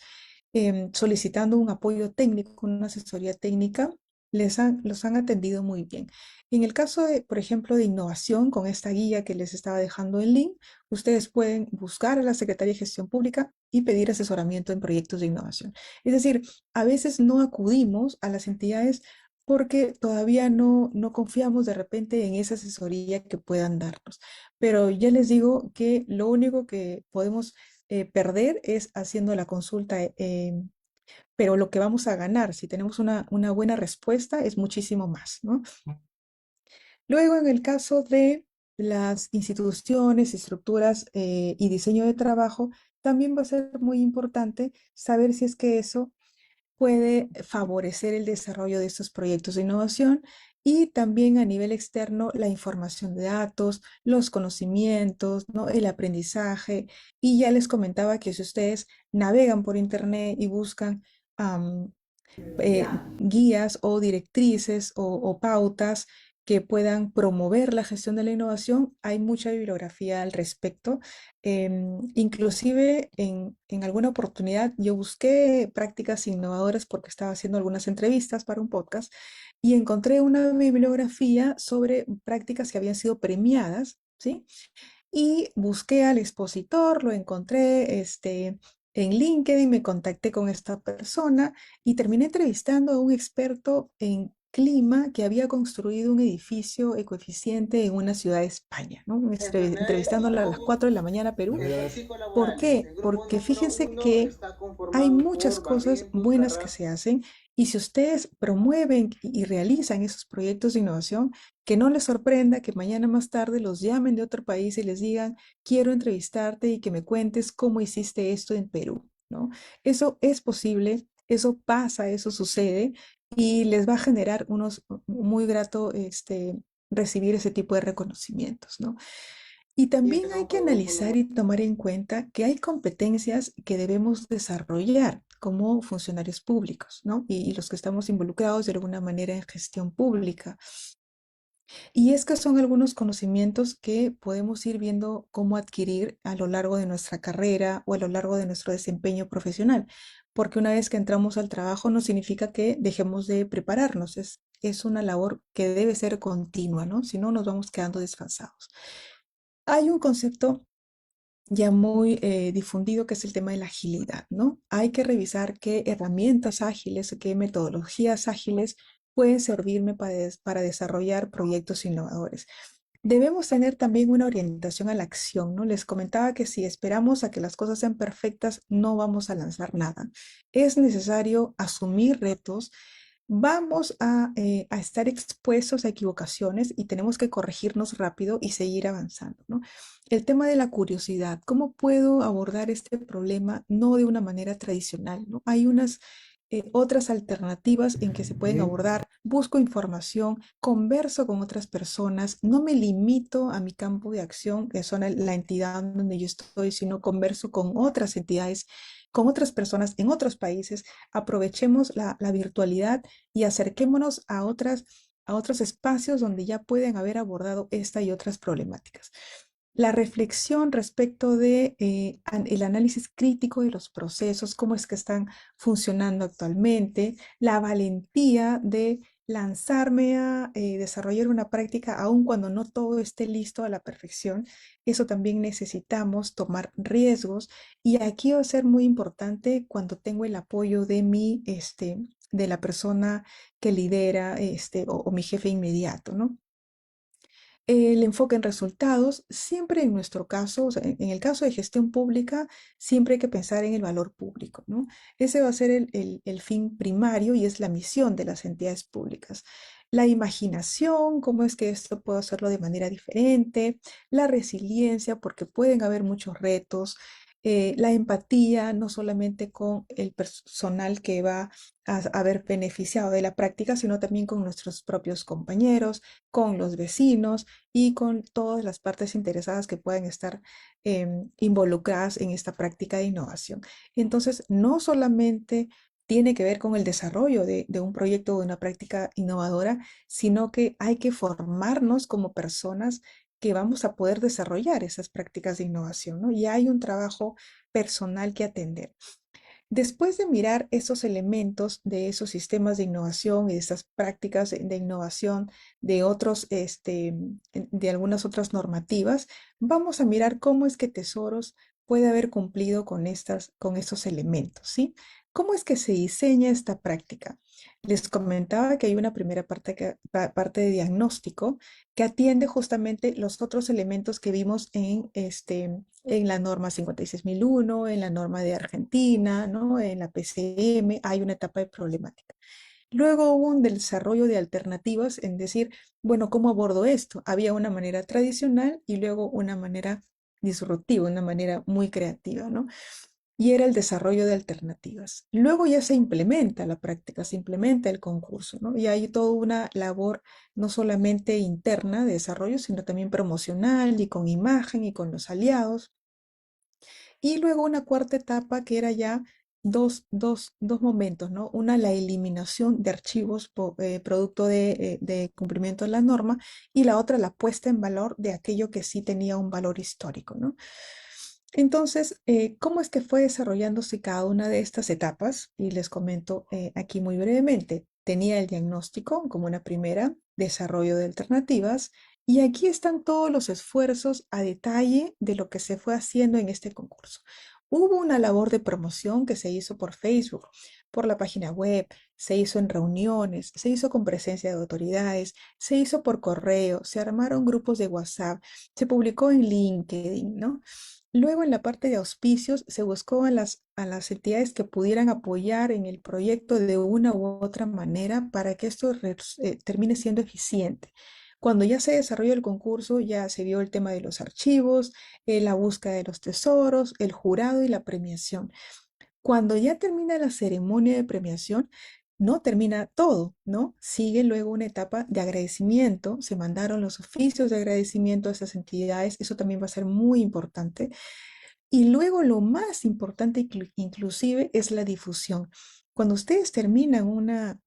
S3: solicitando un apoyo técnico, una asesoría técnica, los han atendido muy bien. En el caso de, por ejemplo, de innovación, con esta guía que les estaba dejando en link, ustedes pueden buscar a la Secretaría de Gestión Pública y pedir asesoramiento en proyectos de innovación. Es decir, a veces no acudimos a las entidades porque todavía no confiamos de repente en esa asesoría que puedan darnos. Pero ya les digo que lo único que podemos perder es haciendo la consulta, pero lo que vamos a ganar si tenemos una buena respuesta es muchísimo más, ¿no? Luego, en el caso de las instituciones, estructuras y diseño de trabajo, también va a ser muy importante saber si es que eso puede favorecer el desarrollo de estos proyectos de innovación y también a nivel externo la información de datos, los conocimientos, ¿no? El aprendizaje. Y ya les comentaba que si ustedes navegan por internet y buscan am, guías o directrices o pautas que puedan promover la gestión de la innovación, hay mucha bibliografía al respecto. Inclusive en alguna oportunidad yo busqué prácticas innovadoras porque estaba haciendo algunas entrevistas para un podcast y encontré una bibliografía sobre prácticas que habían sido premiadas, ¿sí? Y busqué al expositor, lo encontré en LinkedIn, me contacté con esta persona y terminé entrevistando a un experto en clima que había construido un edificio ecoeficiente en una ciudad de España, ¿no? Entrevistándola a las 4 de la mañana, Perú. ¿Por qué? Porque fíjense que hay muchas cosas buenas que se hacen y si ustedes promueven y realizan esos proyectos de innovación, que no les sorprenda que mañana más tarde los llamen de otro país y les digan, quiero entrevistarte y que me cuentes cómo hiciste esto en Perú, ¿no? Eso es posible, eso pasa, eso sucede y les va a generar unos muy grato recibir ese tipo de reconocimientos, ¿no? Y también hay que analizar y tomar en cuenta que hay competencias que debemos desarrollar como funcionarios públicos, ¿no? Y los que estamos involucrados de alguna manera en gestión pública. Y es que son algunos conocimientos que podemos ir viendo cómo adquirir a lo largo de nuestra carrera o a lo largo de nuestro desempeño profesional, porque una vez que entramos al trabajo no significa que dejemos de prepararnos, es una labor que debe ser continua, ¿no? Si no, nos vamos quedando desfasados. Hay un concepto ya muy difundido que es el tema de la agilidad, ¿no? Hay que revisar qué herramientas ágiles o qué metodologías ágiles pueden servirme para desarrollar proyectos innovadores. Debemos tener también una orientación a la acción, ¿no? Les comentaba que si esperamos a que las cosas sean perfectas, no vamos a lanzar nada. Es necesario asumir retos. Vamos a estar expuestos a equivocaciones y tenemos que corregirnos rápido y seguir avanzando, ¿no? El tema de la curiosidad, ¿cómo puedo abordar este problema no de una manera tradicional, ¿no? Hay unas otras alternativas en que se pueden abordar. Busco información, converso con otras personas, no me limito a mi campo de acción, que son la entidad donde yo estoy, sino converso con otras entidades, con otras personas en otros países. Aprovechemos la virtualidad y acerquémonos a otros espacios donde ya pueden haber abordado esta y otras problemáticas. La reflexión respecto de el análisis crítico de los procesos, cómo es que están funcionando actualmente, la valentía de lanzarme a desarrollar una práctica aun cuando no todo esté listo a la perfección. Eso también necesitamos tomar riesgos y aquí va a ser muy importante cuando tengo el apoyo de de la persona que lidera o mi jefe inmediato, ¿no? El enfoque en resultados, siempre en nuestro caso, o sea, en el caso de gestión pública, siempre hay que pensar en el valor público, ¿no? Ese va a ser el fin primario y es la misión de las entidades públicas. La imaginación, cómo es que esto puedo hacerlo de manera diferente, la resiliencia, porque pueden haber muchos retos, la empatía, no solamente con el personal que va a haber beneficiado de la práctica, sino también con nuestros propios compañeros, con los vecinos y con todas las partes interesadas que puedan estar involucradas en esta práctica de innovación. Entonces, no solamente tiene que ver con el desarrollo de un proyecto o de una práctica innovadora, sino que hay que formarnos como personas que vamos a poder desarrollar esas prácticas de innovación, ¿no? Y hay un trabajo personal que atender. Después de mirar esos elementos de esos sistemas de innovación y de esas prácticas de innovación de otros, de algunas otras normativas, vamos a mirar cómo es que Tesoros puede haber cumplido con estos elementos, ¿sí? ¿Cómo es que se diseña esta práctica? Les comentaba que hay una primera parte de diagnóstico que atiende justamente los otros elementos que vimos en la norma 56001, en la norma de Argentina, ¿no? En la PCM, hay una etapa de problemática. Luego hubo un desarrollo de alternativas en decir, bueno, ¿cómo abordo esto? Había una manera tradicional y luego una manera disruptiva, una manera muy creativa, ¿no? Y era el desarrollo de alternativas. Luego ya se implementa la práctica, se implementa el concurso, ¿no? Y hay toda una labor no solamente interna de desarrollo, sino también promocional y con imagen y con los aliados. Y luego una cuarta etapa que era ya dos momentos, ¿no? Una, la eliminación de archivos producto de cumplimiento de la norma y la otra, la puesta en valor de aquello que sí tenía un valor histórico, ¿no? Entonces, ¿cómo es que fue desarrollándose cada una de estas etapas? Y les comento aquí muy brevemente. Tenía el diagnóstico como una primera, desarrollo de alternativas, y aquí están todos los esfuerzos a detalle de lo que se fue haciendo en este concurso. Hubo una labor de promoción que se hizo por Facebook, por la página web, se hizo en reuniones, se hizo con presencia de autoridades, se hizo por correo, se armaron grupos de WhatsApp, se publicó en LinkedIn, ¿no? Luego, en la parte de auspicios, se buscó a las entidades que pudieran apoyar en el proyecto de una u otra manera para que esto termine siendo eficiente. Cuando ya se desarrolló el concurso, ya se vio el tema de los archivos, la búsqueda de los tesoros, el jurado y la premiación. Cuando ya termina la ceremonia de premiación, no termina todo, ¿no? Sigue luego una etapa de agradecimiento. Se mandaron los oficios de agradecimiento a esas entidades. Eso también va a ser muy importante. Y luego lo más importante inclusive es la difusión. Cuando ustedes terminan una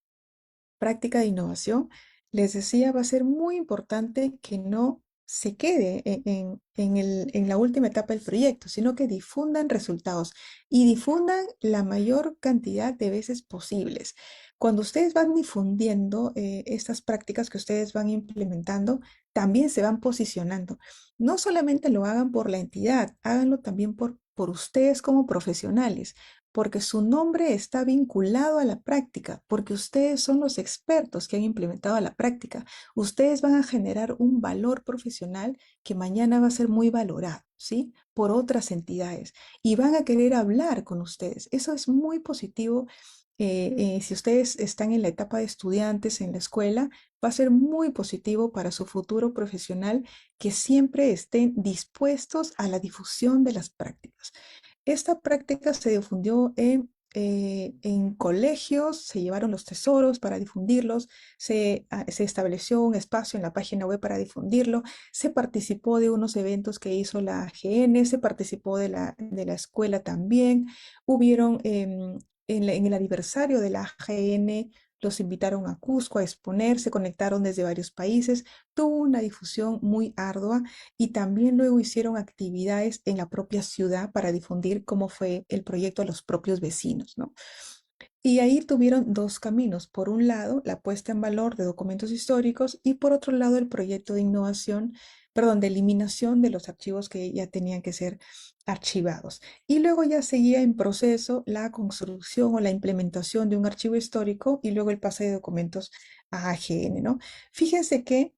S3: práctica de innovación, les decía, va a ser muy importante que no se quede en la última etapa del proyecto, sino que difundan resultados y difundan la mayor cantidad de veces posibles. Cuando ustedes van difundiendo estas prácticas que ustedes van implementando, también se van posicionando. No solamente lo hagan por la entidad, háganlo también por ustedes como profesionales, porque su nombre está vinculado a la práctica, porque ustedes son los expertos que han implementado la práctica. Ustedes van a generar un valor profesional que mañana va a ser muy valorado, ¿sí? Por otras entidades y van a querer hablar con ustedes. Eso es muy positivo. Si ustedes están en la etapa de estudiantes en la escuela, va a ser muy positivo para su futuro profesional que siempre estén dispuestos a la difusión de las prácticas. Esta práctica se difundió en colegios, se llevaron los tesoros para difundirlos, se estableció un espacio en la página web para difundirlo, se participó de unos eventos que hizo la AGN, se participó de la escuela también, hubieron en el aniversario de la AGN, los invitaron a Cusco a exponer, se conectaron desde varios países, tuvo una difusión muy ardua y también luego hicieron actividades en la propia ciudad para difundir cómo fue el proyecto a los propios vecinos, ¿no? Y ahí tuvieron dos caminos. Por un lado, la puesta en valor de documentos históricos y por otro lado, el proyecto de innovación, perdón, de eliminación de los archivos que ya tenían que ser archivados. Y luego ya seguía en proceso la construcción o la implementación de un archivo histórico y luego el pase de documentos a AGN, ¿no? Fíjense que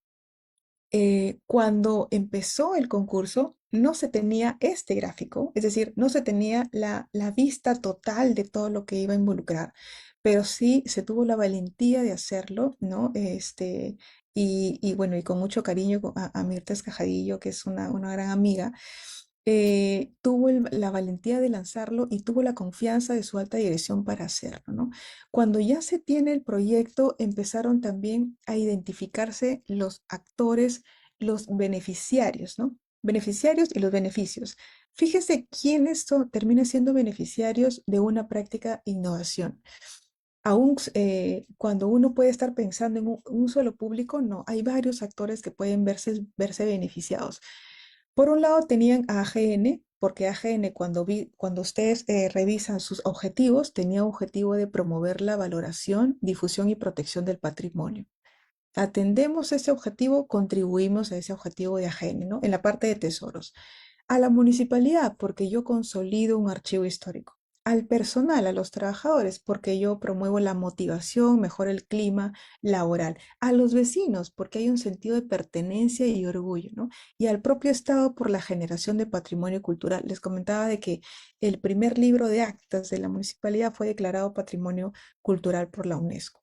S3: cuando empezó el concurso, no se tenía este gráfico, es decir, no se tenía la vista total de todo lo que iba a involucrar, pero sí se tuvo la valentía de hacerlo, ¿no? Y bueno, y con mucho cariño a Mirta Escajadillo, que es una gran amiga, tuvo la valentía de lanzarlo y tuvo la confianza de su alta dirección para hacerlo, ¿no? Cuando ya se tiene el proyecto, empezaron también a identificarse los actores, los beneficiarios, ¿no? Beneficiarios y los beneficios. Fíjese quiénes terminan siendo beneficiarios de una práctica innovación. aún cuando uno puede estar pensando en un solo público, no, hay varios actores que pueden verse beneficiados. Por un lado tenían a AGN, porque AGN cuando ustedes revisan sus objetivos, tenía objetivo de promover la valoración, difusión y protección del patrimonio. Atendemos ese objetivo, contribuimos a ese objetivo de AGN, ¿no? En la parte de tesoros. A la municipalidad, porque yo consolido un archivo histórico. Al personal, a los trabajadores, porque yo promuevo la motivación, mejora el clima laboral. A los vecinos, porque hay un sentido de pertenencia y orgullo, ¿no? Y al propio Estado por la generación de patrimonio cultural. Les comentaba de que el primer libro de actas de la municipalidad fue declarado patrimonio cultural por la UNESCO.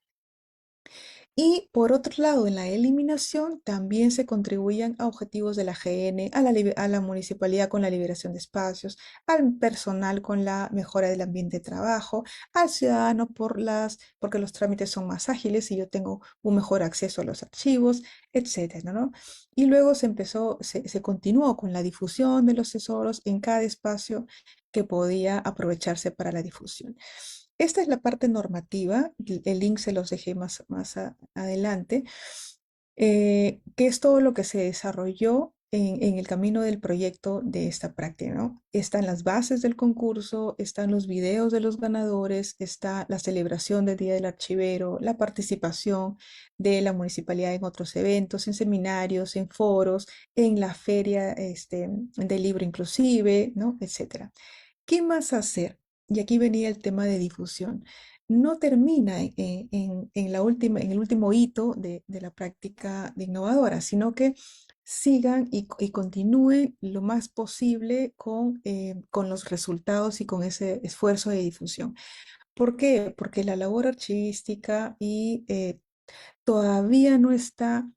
S3: Y por otro lado, en la eliminación también se contribuían a objetivos de la GN, a la municipalidad con la liberación de espacios, al personal con la mejora del ambiente de trabajo, al ciudadano porque los trámites son más ágiles y yo tengo un mejor acceso a los archivos, etcétera, ¿no? Y luego se continuó con la difusión de los tesoros en cada espacio que podía aprovecharse para la difusión. Esta es la parte normativa, el link se los dejé más adelante, que es todo lo que se desarrolló en el camino del proyecto de esta práctica, ¿no? Están las bases del concurso, están los videos de los ganadores, está la celebración del Día del Archivero, la participación de la municipalidad en otros eventos, en seminarios, en foros, en la feria del libro inclusive, ¿no? Etcétera. ¿Qué más hacer? Y aquí venía el tema de difusión. No termina en el último hito de la práctica de innovadora, sino que sigan y continúen lo más posible con los resultados y con ese esfuerzo de difusión. ¿Por qué? Porque la labor archivística todavía no está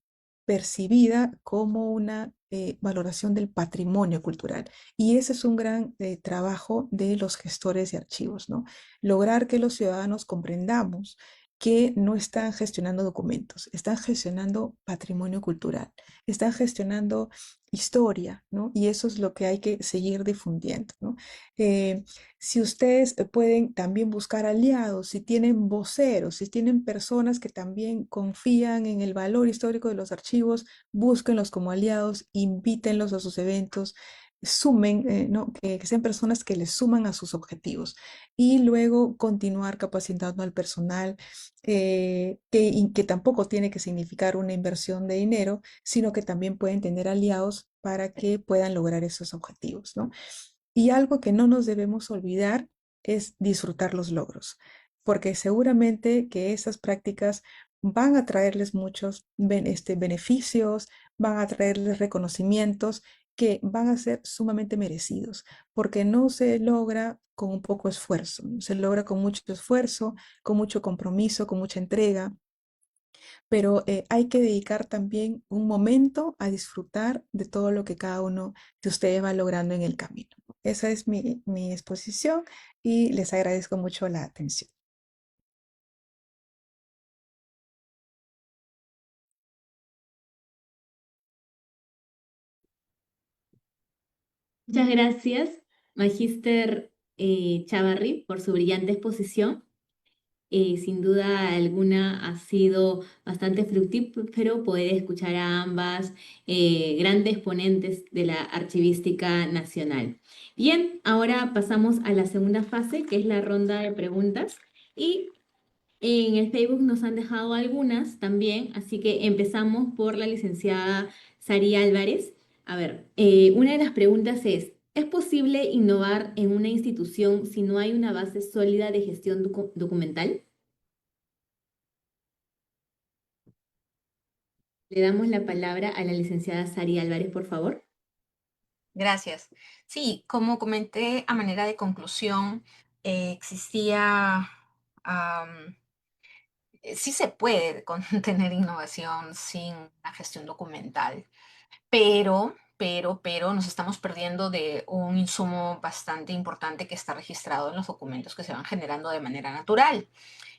S3: percibida como una valoración del patrimonio cultural. Y ese es un gran trabajo de los gestores de archivos, ¿no? Lograr que los ciudadanos comprendamos que no están gestionando documentos, están gestionando patrimonio cultural, están gestionando historia, ¿no? Y eso es lo que hay que seguir difundiendo, ¿no? Eh, si ustedes pueden también buscar aliados, si tienen voceros, si tienen personas que también confían en el valor histórico de los archivos, búsquenlos como aliados, invítenlos a sus eventos, sumen, ¿no? Que sean personas que les suman a sus objetivos y luego continuar capacitando al personal, que tampoco tiene que significar una inversión de dinero, sino que también pueden tener aliados para que puedan lograr esos objetivos, ¿no? Y algo que no nos debemos olvidar es disfrutar los logros, porque seguramente que esas prácticas van a traerles muchos beneficios, van a traerles reconocimientos que van a ser sumamente merecidos, porque no se logra con un poco esfuerzo, se logra con mucho esfuerzo, con mucho compromiso, con mucha entrega, pero hay que dedicar también un momento a disfrutar de todo lo que cada uno de ustedes va logrando en el camino. Esa es mi exposición y les agradezco mucho la atención.
S1: Muchas gracias, Magíster Chavarri, por su brillante exposición. Sin duda alguna ha sido bastante fructífero poder escuchar a ambas grandes ponentes de la archivística nacional. Bien, ahora pasamos a la segunda fase, que es la ronda de preguntas. Y en el Facebook nos han dejado algunas también, así que empezamos por la licenciada Sari Álvarez. A ver, una de las preguntas ¿es posible innovar en una institución si no hay una base sólida de gestión documental? Le damos la palabra a la licenciada Sari Álvarez, por favor.
S2: Gracias. Sí, como comenté a manera de conclusión, existía, sí se puede tener innovación sin una gestión documental, pero nos estamos perdiendo de un insumo bastante importante que está registrado en los documentos que se van generando de manera natural.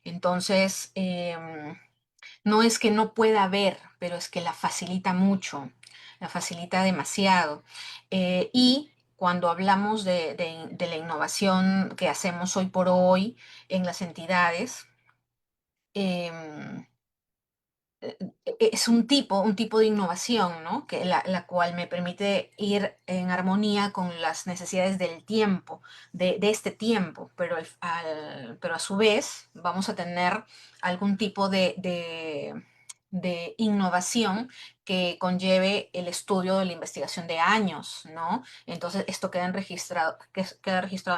S2: Entonces, no es que no pueda haber, pero es que la facilita mucho, la facilita demasiado. Y cuando hablamos de la innovación que hacemos hoy por hoy en las entidades, em, es un tipo de innovación, ¿no? Que la cual me permite ir en armonía con las necesidades del tiempo, de este tiempo, pero, pero a su vez vamos a tener algún tipo de innovación que conlleve el estudio de la investigación de años, ¿no? Entonces, esto queda registrado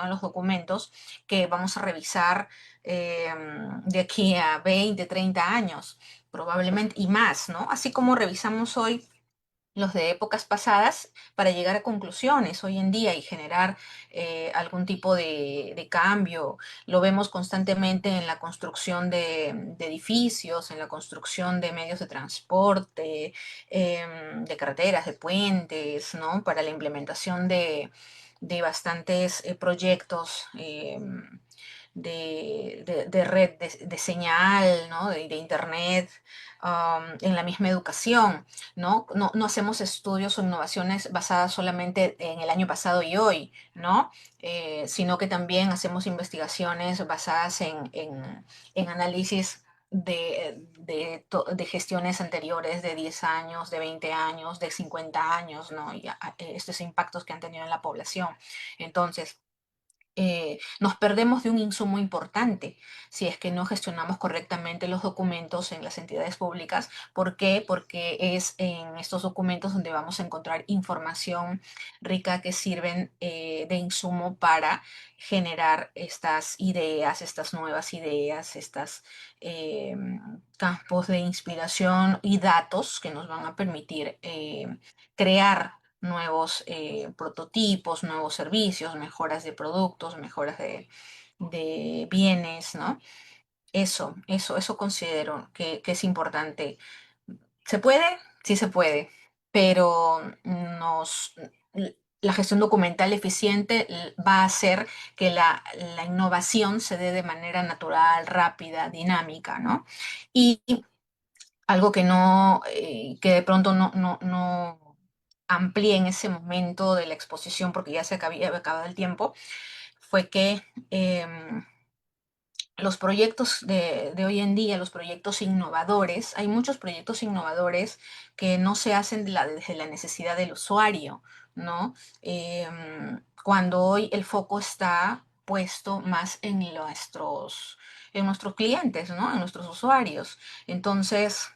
S2: en los documentos que vamos a revisar de aquí a 20, 30 años probablemente, y más, ¿no? Así como revisamos hoy los de épocas pasadas para llegar a conclusiones hoy en día y generar algún tipo de cambio. Lo vemos constantemente en la construcción de edificios, en la construcción de medios de transporte, de carreteras, de puentes, ¿no? Para la implementación de bastantes proyectos. De red de señal, ¿no? De internet, en la misma educación, ¿no? No hacemos estudios o innovaciones basadas solamente en el año pasado y hoy, ¿no? Sino que también hacemos investigaciones basadas en análisis de gestiones anteriores de 10 años, de 20 años, de 50 años, ¿no? Y estos impactos que han tenido en la población. Entonces, nos perdemos de un insumo importante si es que no gestionamos correctamente los documentos en las entidades públicas. ¿Por qué? Porque es en estos documentos donde vamos a encontrar información rica que sirven de insumo para generar estas ideas, estas nuevas ideas, estos campos de inspiración y datos que nos van a permitir crear nuevos prototipos, nuevos servicios, mejoras de productos, mejoras de bienes, ¿no? Eso considero que es importante. ¿Se puede? Sí se puede, pero la gestión documental eficiente va a hacer que la innovación se dé de manera natural, rápida, dinámica, ¿no? Y algo que no, que de pronto no amplié en ese momento de la exposición porque ya había acabado el tiempo, fue que los proyectos de hoy en día, los proyectos innovadores, hay muchos proyectos innovadores que no se hacen desde la necesidad del usuario, ¿no? Cuando hoy el foco está puesto más en nuestros clientes, ¿no? En nuestros usuarios. Entonces,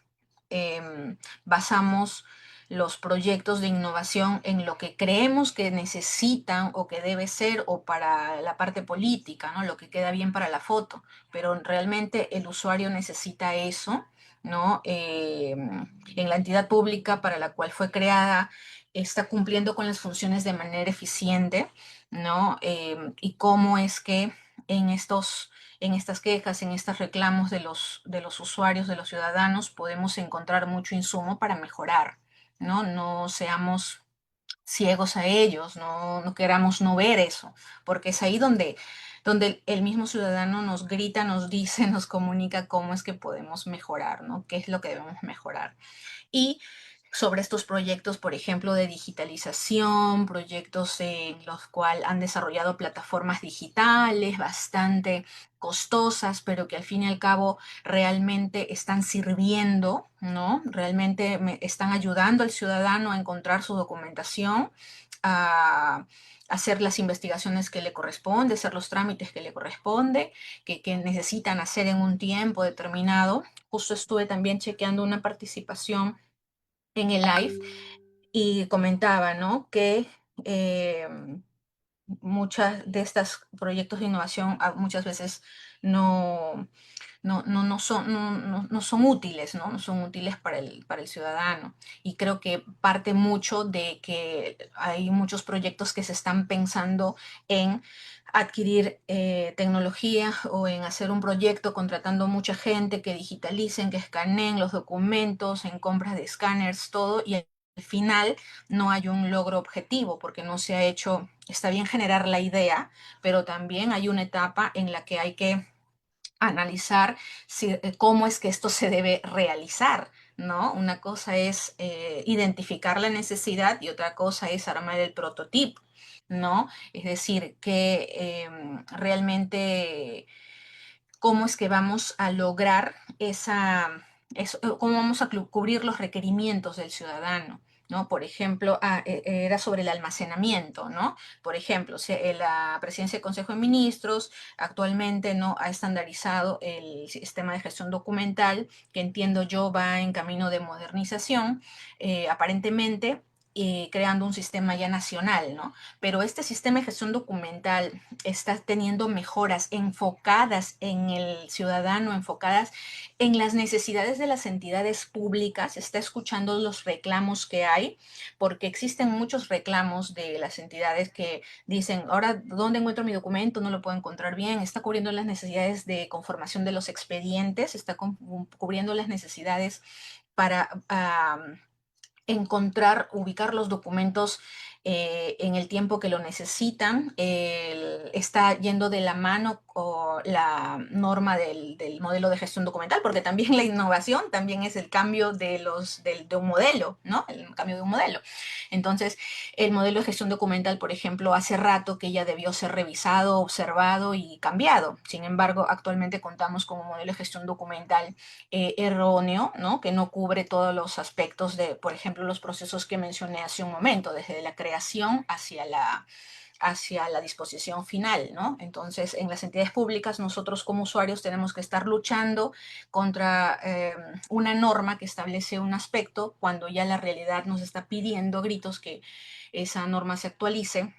S2: basamos los proyectos de innovación en lo que creemos que necesitan o que debe ser o para la parte política, ¿no? Lo que queda bien para la foto, pero realmente el usuario necesita eso, ¿no? En la entidad pública para la cual fue creada está cumpliendo con las funciones de manera eficiente, ¿no? Y cómo es que en en estas quejas, en estos reclamos de los usuarios, de los ciudadanos, podemos encontrar mucho insumo para mejorar, ¿no? No seamos ciegos a ellos, no queramos no ver eso, porque es ahí donde el mismo ciudadano nos grita, nos dice, nos comunica cómo es que podemos mejorar, ¿no? ¿Qué es lo que debemos mejorar? Y sobre estos proyectos, por ejemplo, de digitalización, proyectos en los cuales han desarrollado plataformas digitales bastante costosas, pero que al fin y al cabo realmente están sirviendo, ¿no? Realmente están ayudando al ciudadano a encontrar su documentación, a hacer las investigaciones que le corresponde, hacer los trámites que le corresponde, que necesitan hacer en un tiempo determinado. Justo estuve también chequeando una participación en el live y comentaba, ¿no? Que eh, muchas de estos proyectos de innovación muchas veces no, no son útiles, ¿no? No son útiles para el ciudadano. Y creo que parte mucho de que hay muchos proyectos que se están pensando en adquirir tecnología o en hacer un proyecto contratando mucha gente que digitalicen, que escaneen los documentos, en compras de escáneres, todo, y al final no hay un logro objetivo porque no se ha hecho, está bien generar la idea, pero también hay una etapa en la que hay que analizar cómo es que esto se debe realizar, ¿no? Una cosa es identificar la necesidad y otra cosa es armar el prototipo, ¿no? Es decir, que realmente cómo es que vamos a lograr cómo vamos a cubrir los requerimientos del ciudadano. ¿No? Por ejemplo, era sobre el almacenamiento, ¿no? Por ejemplo, la Presidencia del Consejo de Ministros actualmente no ha estandarizado el sistema de gestión documental, que entiendo yo va en camino de modernización, aparentemente creando un sistema ya nacional, ¿no? Pero este sistema de gestión documental está teniendo mejoras enfocadas en el ciudadano, enfocadas en las necesidades de las entidades públicas, está escuchando los reclamos que hay, porque existen muchos reclamos de las entidades que dicen, ahora, ¿dónde encuentro mi documento? No lo puedo encontrar bien, está cubriendo las necesidades de conformación de los expedientes, está cubriendo las necesidades para encontrar, ubicar los documentos en el tiempo que lo necesitan. Está yendo de la mano con la norma del modelo de gestión documental, porque también la innovación también es el cambio de un modelo, ¿no? El cambio de un modelo. Entonces, el modelo de gestión documental, por ejemplo, hace rato que ya debió ser revisado, observado y cambiado. Sin embargo, actualmente contamos con un modelo de gestión documental erróneo, ¿no? Que no cubre todos los aspectos de, por ejemplo, los procesos que mencioné hace un momento, desde la creación hacia la disposición final, ¿no? Entonces, en las entidades públicas, nosotros como usuarios tenemos que estar luchando contra una norma que establece un aspecto cuando ya la realidad nos está pidiendo a gritos que esa norma se actualice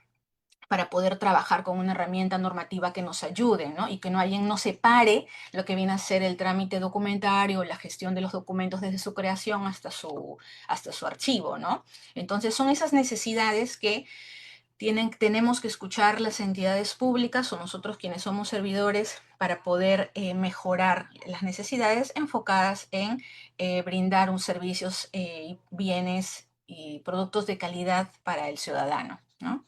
S2: para poder trabajar con una herramienta normativa que nos ayude, ¿no? Y que no alguien nos separe lo que viene a ser el trámite documentario, la gestión de los documentos desde su creación hasta su archivo, ¿no? Entonces son esas necesidades que tenemos que escuchar las entidades públicas o nosotros quienes somos servidores para poder mejorar las necesidades enfocadas en brindar un servicios, bienes y productos de calidad para el ciudadano, ¿no?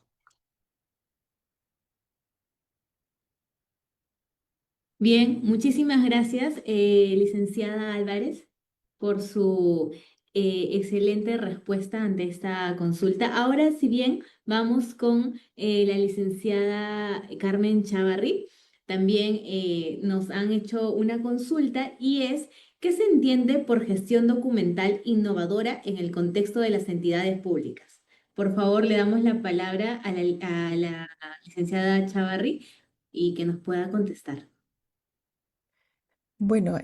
S1: Bien, muchísimas gracias, licenciada Álvarez, por su excelente respuesta ante esta consulta. Ahora, si bien vamos con la licenciada Carmen Chavarri, también nos han hecho una consulta y es, ¿qué se entiende por gestión documental innovadora en el contexto de las entidades públicas? Por favor, le damos la palabra a la licenciada Chavarri y que nos pueda contestar.
S3: Bueno,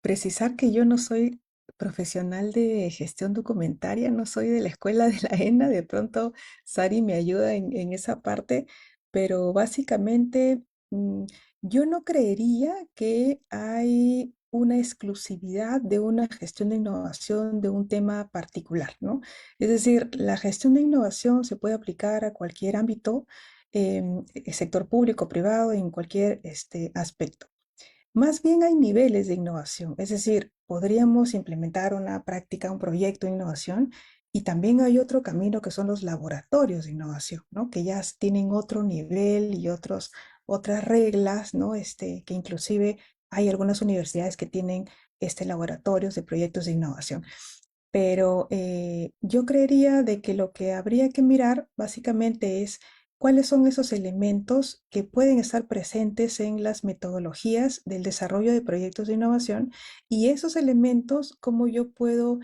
S3: precisar que yo no soy profesional de gestión documentaria, no soy de la escuela de la ENA, de pronto Sari me ayuda en esa parte, pero básicamente mm, yo no creería que hay una exclusividad de una gestión de innovación de un tema particular, ¿no? Es decir, la gestión de innovación se puede aplicar a cualquier ámbito, sector público, privado, en cualquier aspecto. Más bien hay niveles de innovación, es decir, podríamos implementar una práctica, un proyecto de innovación y también hay otro camino que son los laboratorios de innovación, ¿no? Que ya tienen otro nivel y otras reglas, ¿no? Que inclusive hay algunas universidades que tienen laboratorios de proyectos de innovación. Pero yo creería de que lo que habría que mirar básicamente es cuáles son esos elementos que pueden estar presentes en las metodologías del desarrollo de proyectos de innovación y esos elementos, cómo yo puedo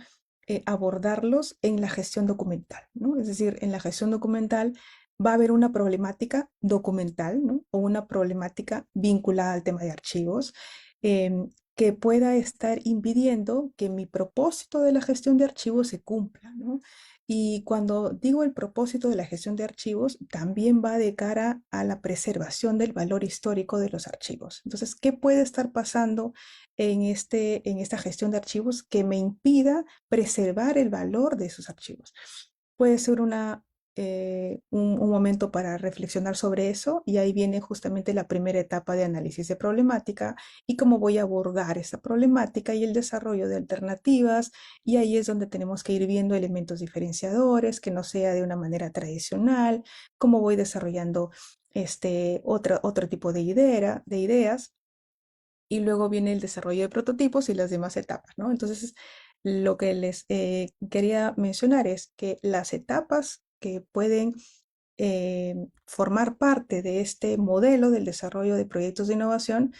S3: abordarlos en la gestión documental, ¿no? Es decir, en la gestión documental va a haber una problemática documental, ¿no? O una problemática vinculada al tema de archivos. Que pueda estar impidiendo que mi propósito de la gestión de archivos se cumpla, ¿no? Y cuando digo el propósito de la gestión de archivos, también va de cara a la preservación del valor histórico de los archivos. Entonces, ¿qué puede estar pasando en esta gestión de archivos que me impida preservar el valor de esos archivos? Puede ser un momento para reflexionar sobre eso y ahí viene justamente la primera etapa de análisis de problemática y cómo voy a abordar esa problemática y el desarrollo de alternativas y ahí es donde tenemos que ir viendo elementos diferenciadores, que no sea de una manera tradicional, cómo voy desarrollando otro tipo de ideas y luego viene el desarrollo de prototipos y las demás etapas, ¿no? Entonces, lo que les quería mencionar es que las etapas que pueden formar parte de este modelo del desarrollo de proyectos de innovación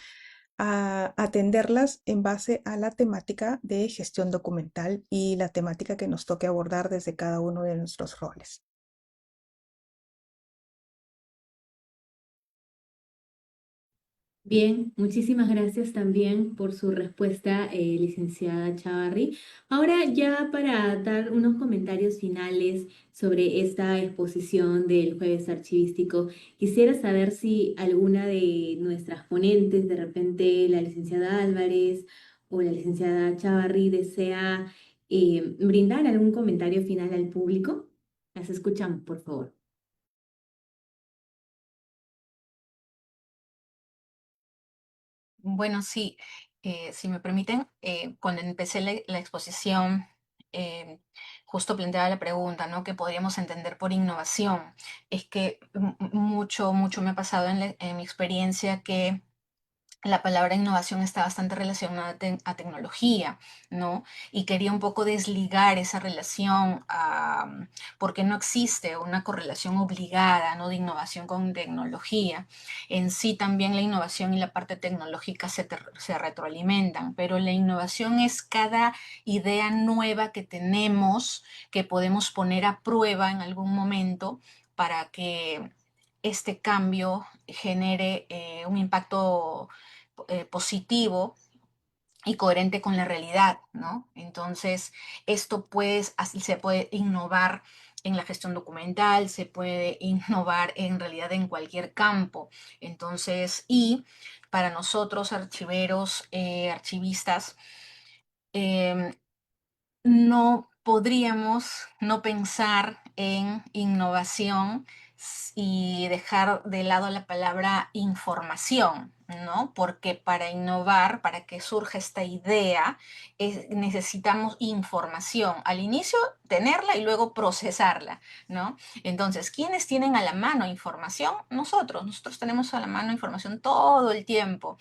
S3: a atenderlas en base a la temática de gestión documental y la temática que nos toque abordar desde cada uno de nuestros roles.
S1: Bien, muchísimas gracias también por su respuesta, licenciada Chavarri. Ahora ya para dar unos comentarios finales sobre esta exposición del Jueves Archivístico, quisiera saber si alguna de nuestras ponentes, de repente la licenciada Álvarez o la licenciada Chavarri, desea brindar algún comentario final al público. Las escuchamos, por favor.
S2: Bueno, sí, si me permiten, cuando empecé la exposición, eh, justo planteaba la pregunta, ¿no? ¿Qué podríamos entender por innovación? Es que mucho me ha pasado en mi experiencia que la palabra innovación está bastante relacionada a tecnología, ¿no? Y quería un poco desligar esa relación porque no existe una correlación obligada, ¿no? De innovación con tecnología. En sí también la innovación y la parte tecnológica se retroalimentan, pero la innovación es cada idea nueva que tenemos, que podemos poner a prueba en algún momento para que este cambio genere un impacto positivo y coherente con la realidad, ¿no? Entonces, esto pues, así se puede innovar en la gestión documental, se puede innovar en realidad en cualquier campo. Entonces, y para nosotros, archiveros, archivistas, eh, no podríamos no pensar en innovación y dejar de lado la palabra información, ¿no? Porque para innovar, para que surja esta idea, necesitamos información. Al inicio, tenerla y luego procesarla, ¿no? Entonces, ¿quiénes tienen a la mano información? Nosotros tenemos a la mano información todo el tiempo.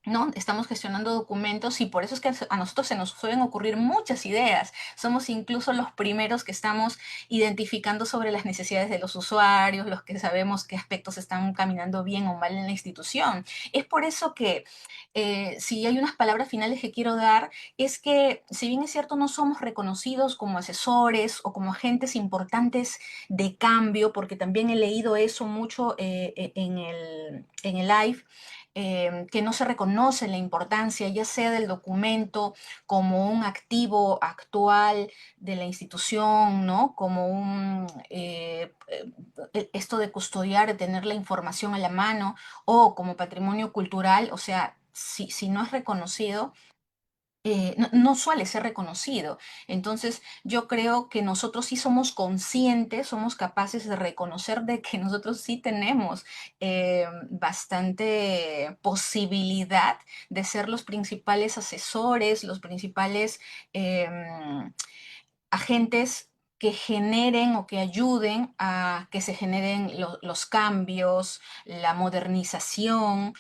S2: ¿No? Estamos gestionando documentos y por eso es que a nosotros se nos suelen ocurrir muchas ideas. Somos incluso los primeros que estamos identificando sobre las necesidades de los usuarios, los que sabemos qué aspectos están caminando bien o mal en la institución. Es por eso que si hay unas palabras finales que quiero dar, es que si bien es cierto no somos reconocidos como asesores o como agentes importantes de cambio, porque también he leído eso mucho en el live, que no se reconoce la importancia, ya sea del documento como un activo actual de la institución, ¿no? Como esto de custodiar, de tener la información a la mano, o como patrimonio cultural, o sea, si no es reconocido, no suele ser reconocido. Entonces, yo creo que nosotros sí somos conscientes, somos capaces de reconocer de que nosotros sí tenemos bastante posibilidad de ser los principales asesores, los principales agentes que generen o que ayuden a que se generen los cambios, la modernización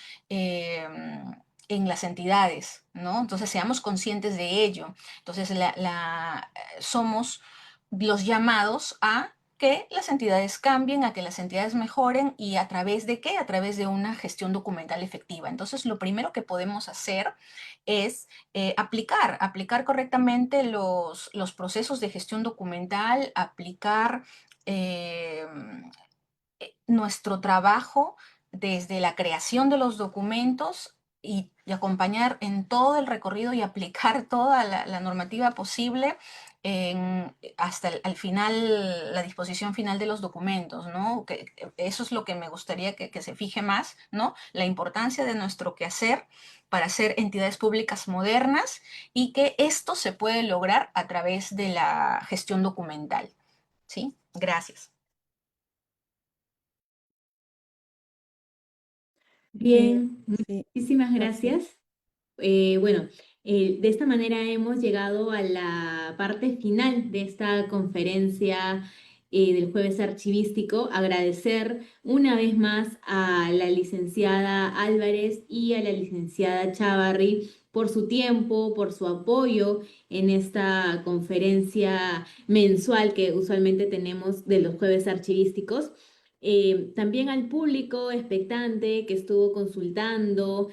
S2: en las entidades, ¿no? Entonces seamos conscientes de ello. Entonces somos los llamados a que las entidades cambien, a que las entidades mejoren y a través de qué? A través de una gestión documental efectiva. Entonces lo primero que podemos hacer es aplicar correctamente los procesos de gestión documental, aplicar eh, nuestro trabajo desde la creación de los documentos y acompañar en todo el recorrido y aplicar toda la normativa posible hasta al final, la disposición final de los documentos, ¿no? Eso es lo que me gustaría que se fije más, ¿no? La importancia de nuestro quehacer para ser entidades públicas modernas y que esto se puede lograr a través de la gestión documental, ¿sí? Gracias.
S1: Bien,
S3: Sí,
S1: muchísimas
S3: así.
S1: gracias. Bueno, de esta manera hemos llegado a la parte final de esta conferencia del Jueves Archivístico. Agradecer una vez más a la licenciada Álvarez y a la licenciada Chavarri por su tiempo, por su apoyo en esta conferencia mensual que usualmente tenemos de los Jueves Archivísticos. También al público expectante que estuvo consultando,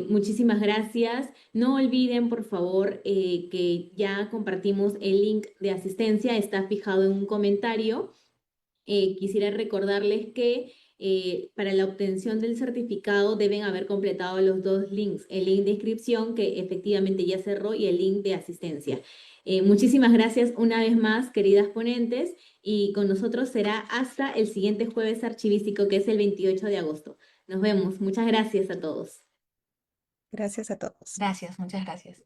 S1: muchísimas gracias. No olviden, por favor, que ya compartimos el link de asistencia, está fijado en un comentario. Quisiera recordarles que para la obtención del certificado deben haber completado los dos links, el link de inscripción que efectivamente ya cerró y el link de asistencia. Muchísimas gracias una vez más, queridas ponentes, y con nosotros será hasta el siguiente jueves archivístico, que es el 28 de agosto. Nos vemos. Muchas gracias a todos.
S3: Gracias a todos.
S2: Gracias, muchas gracias.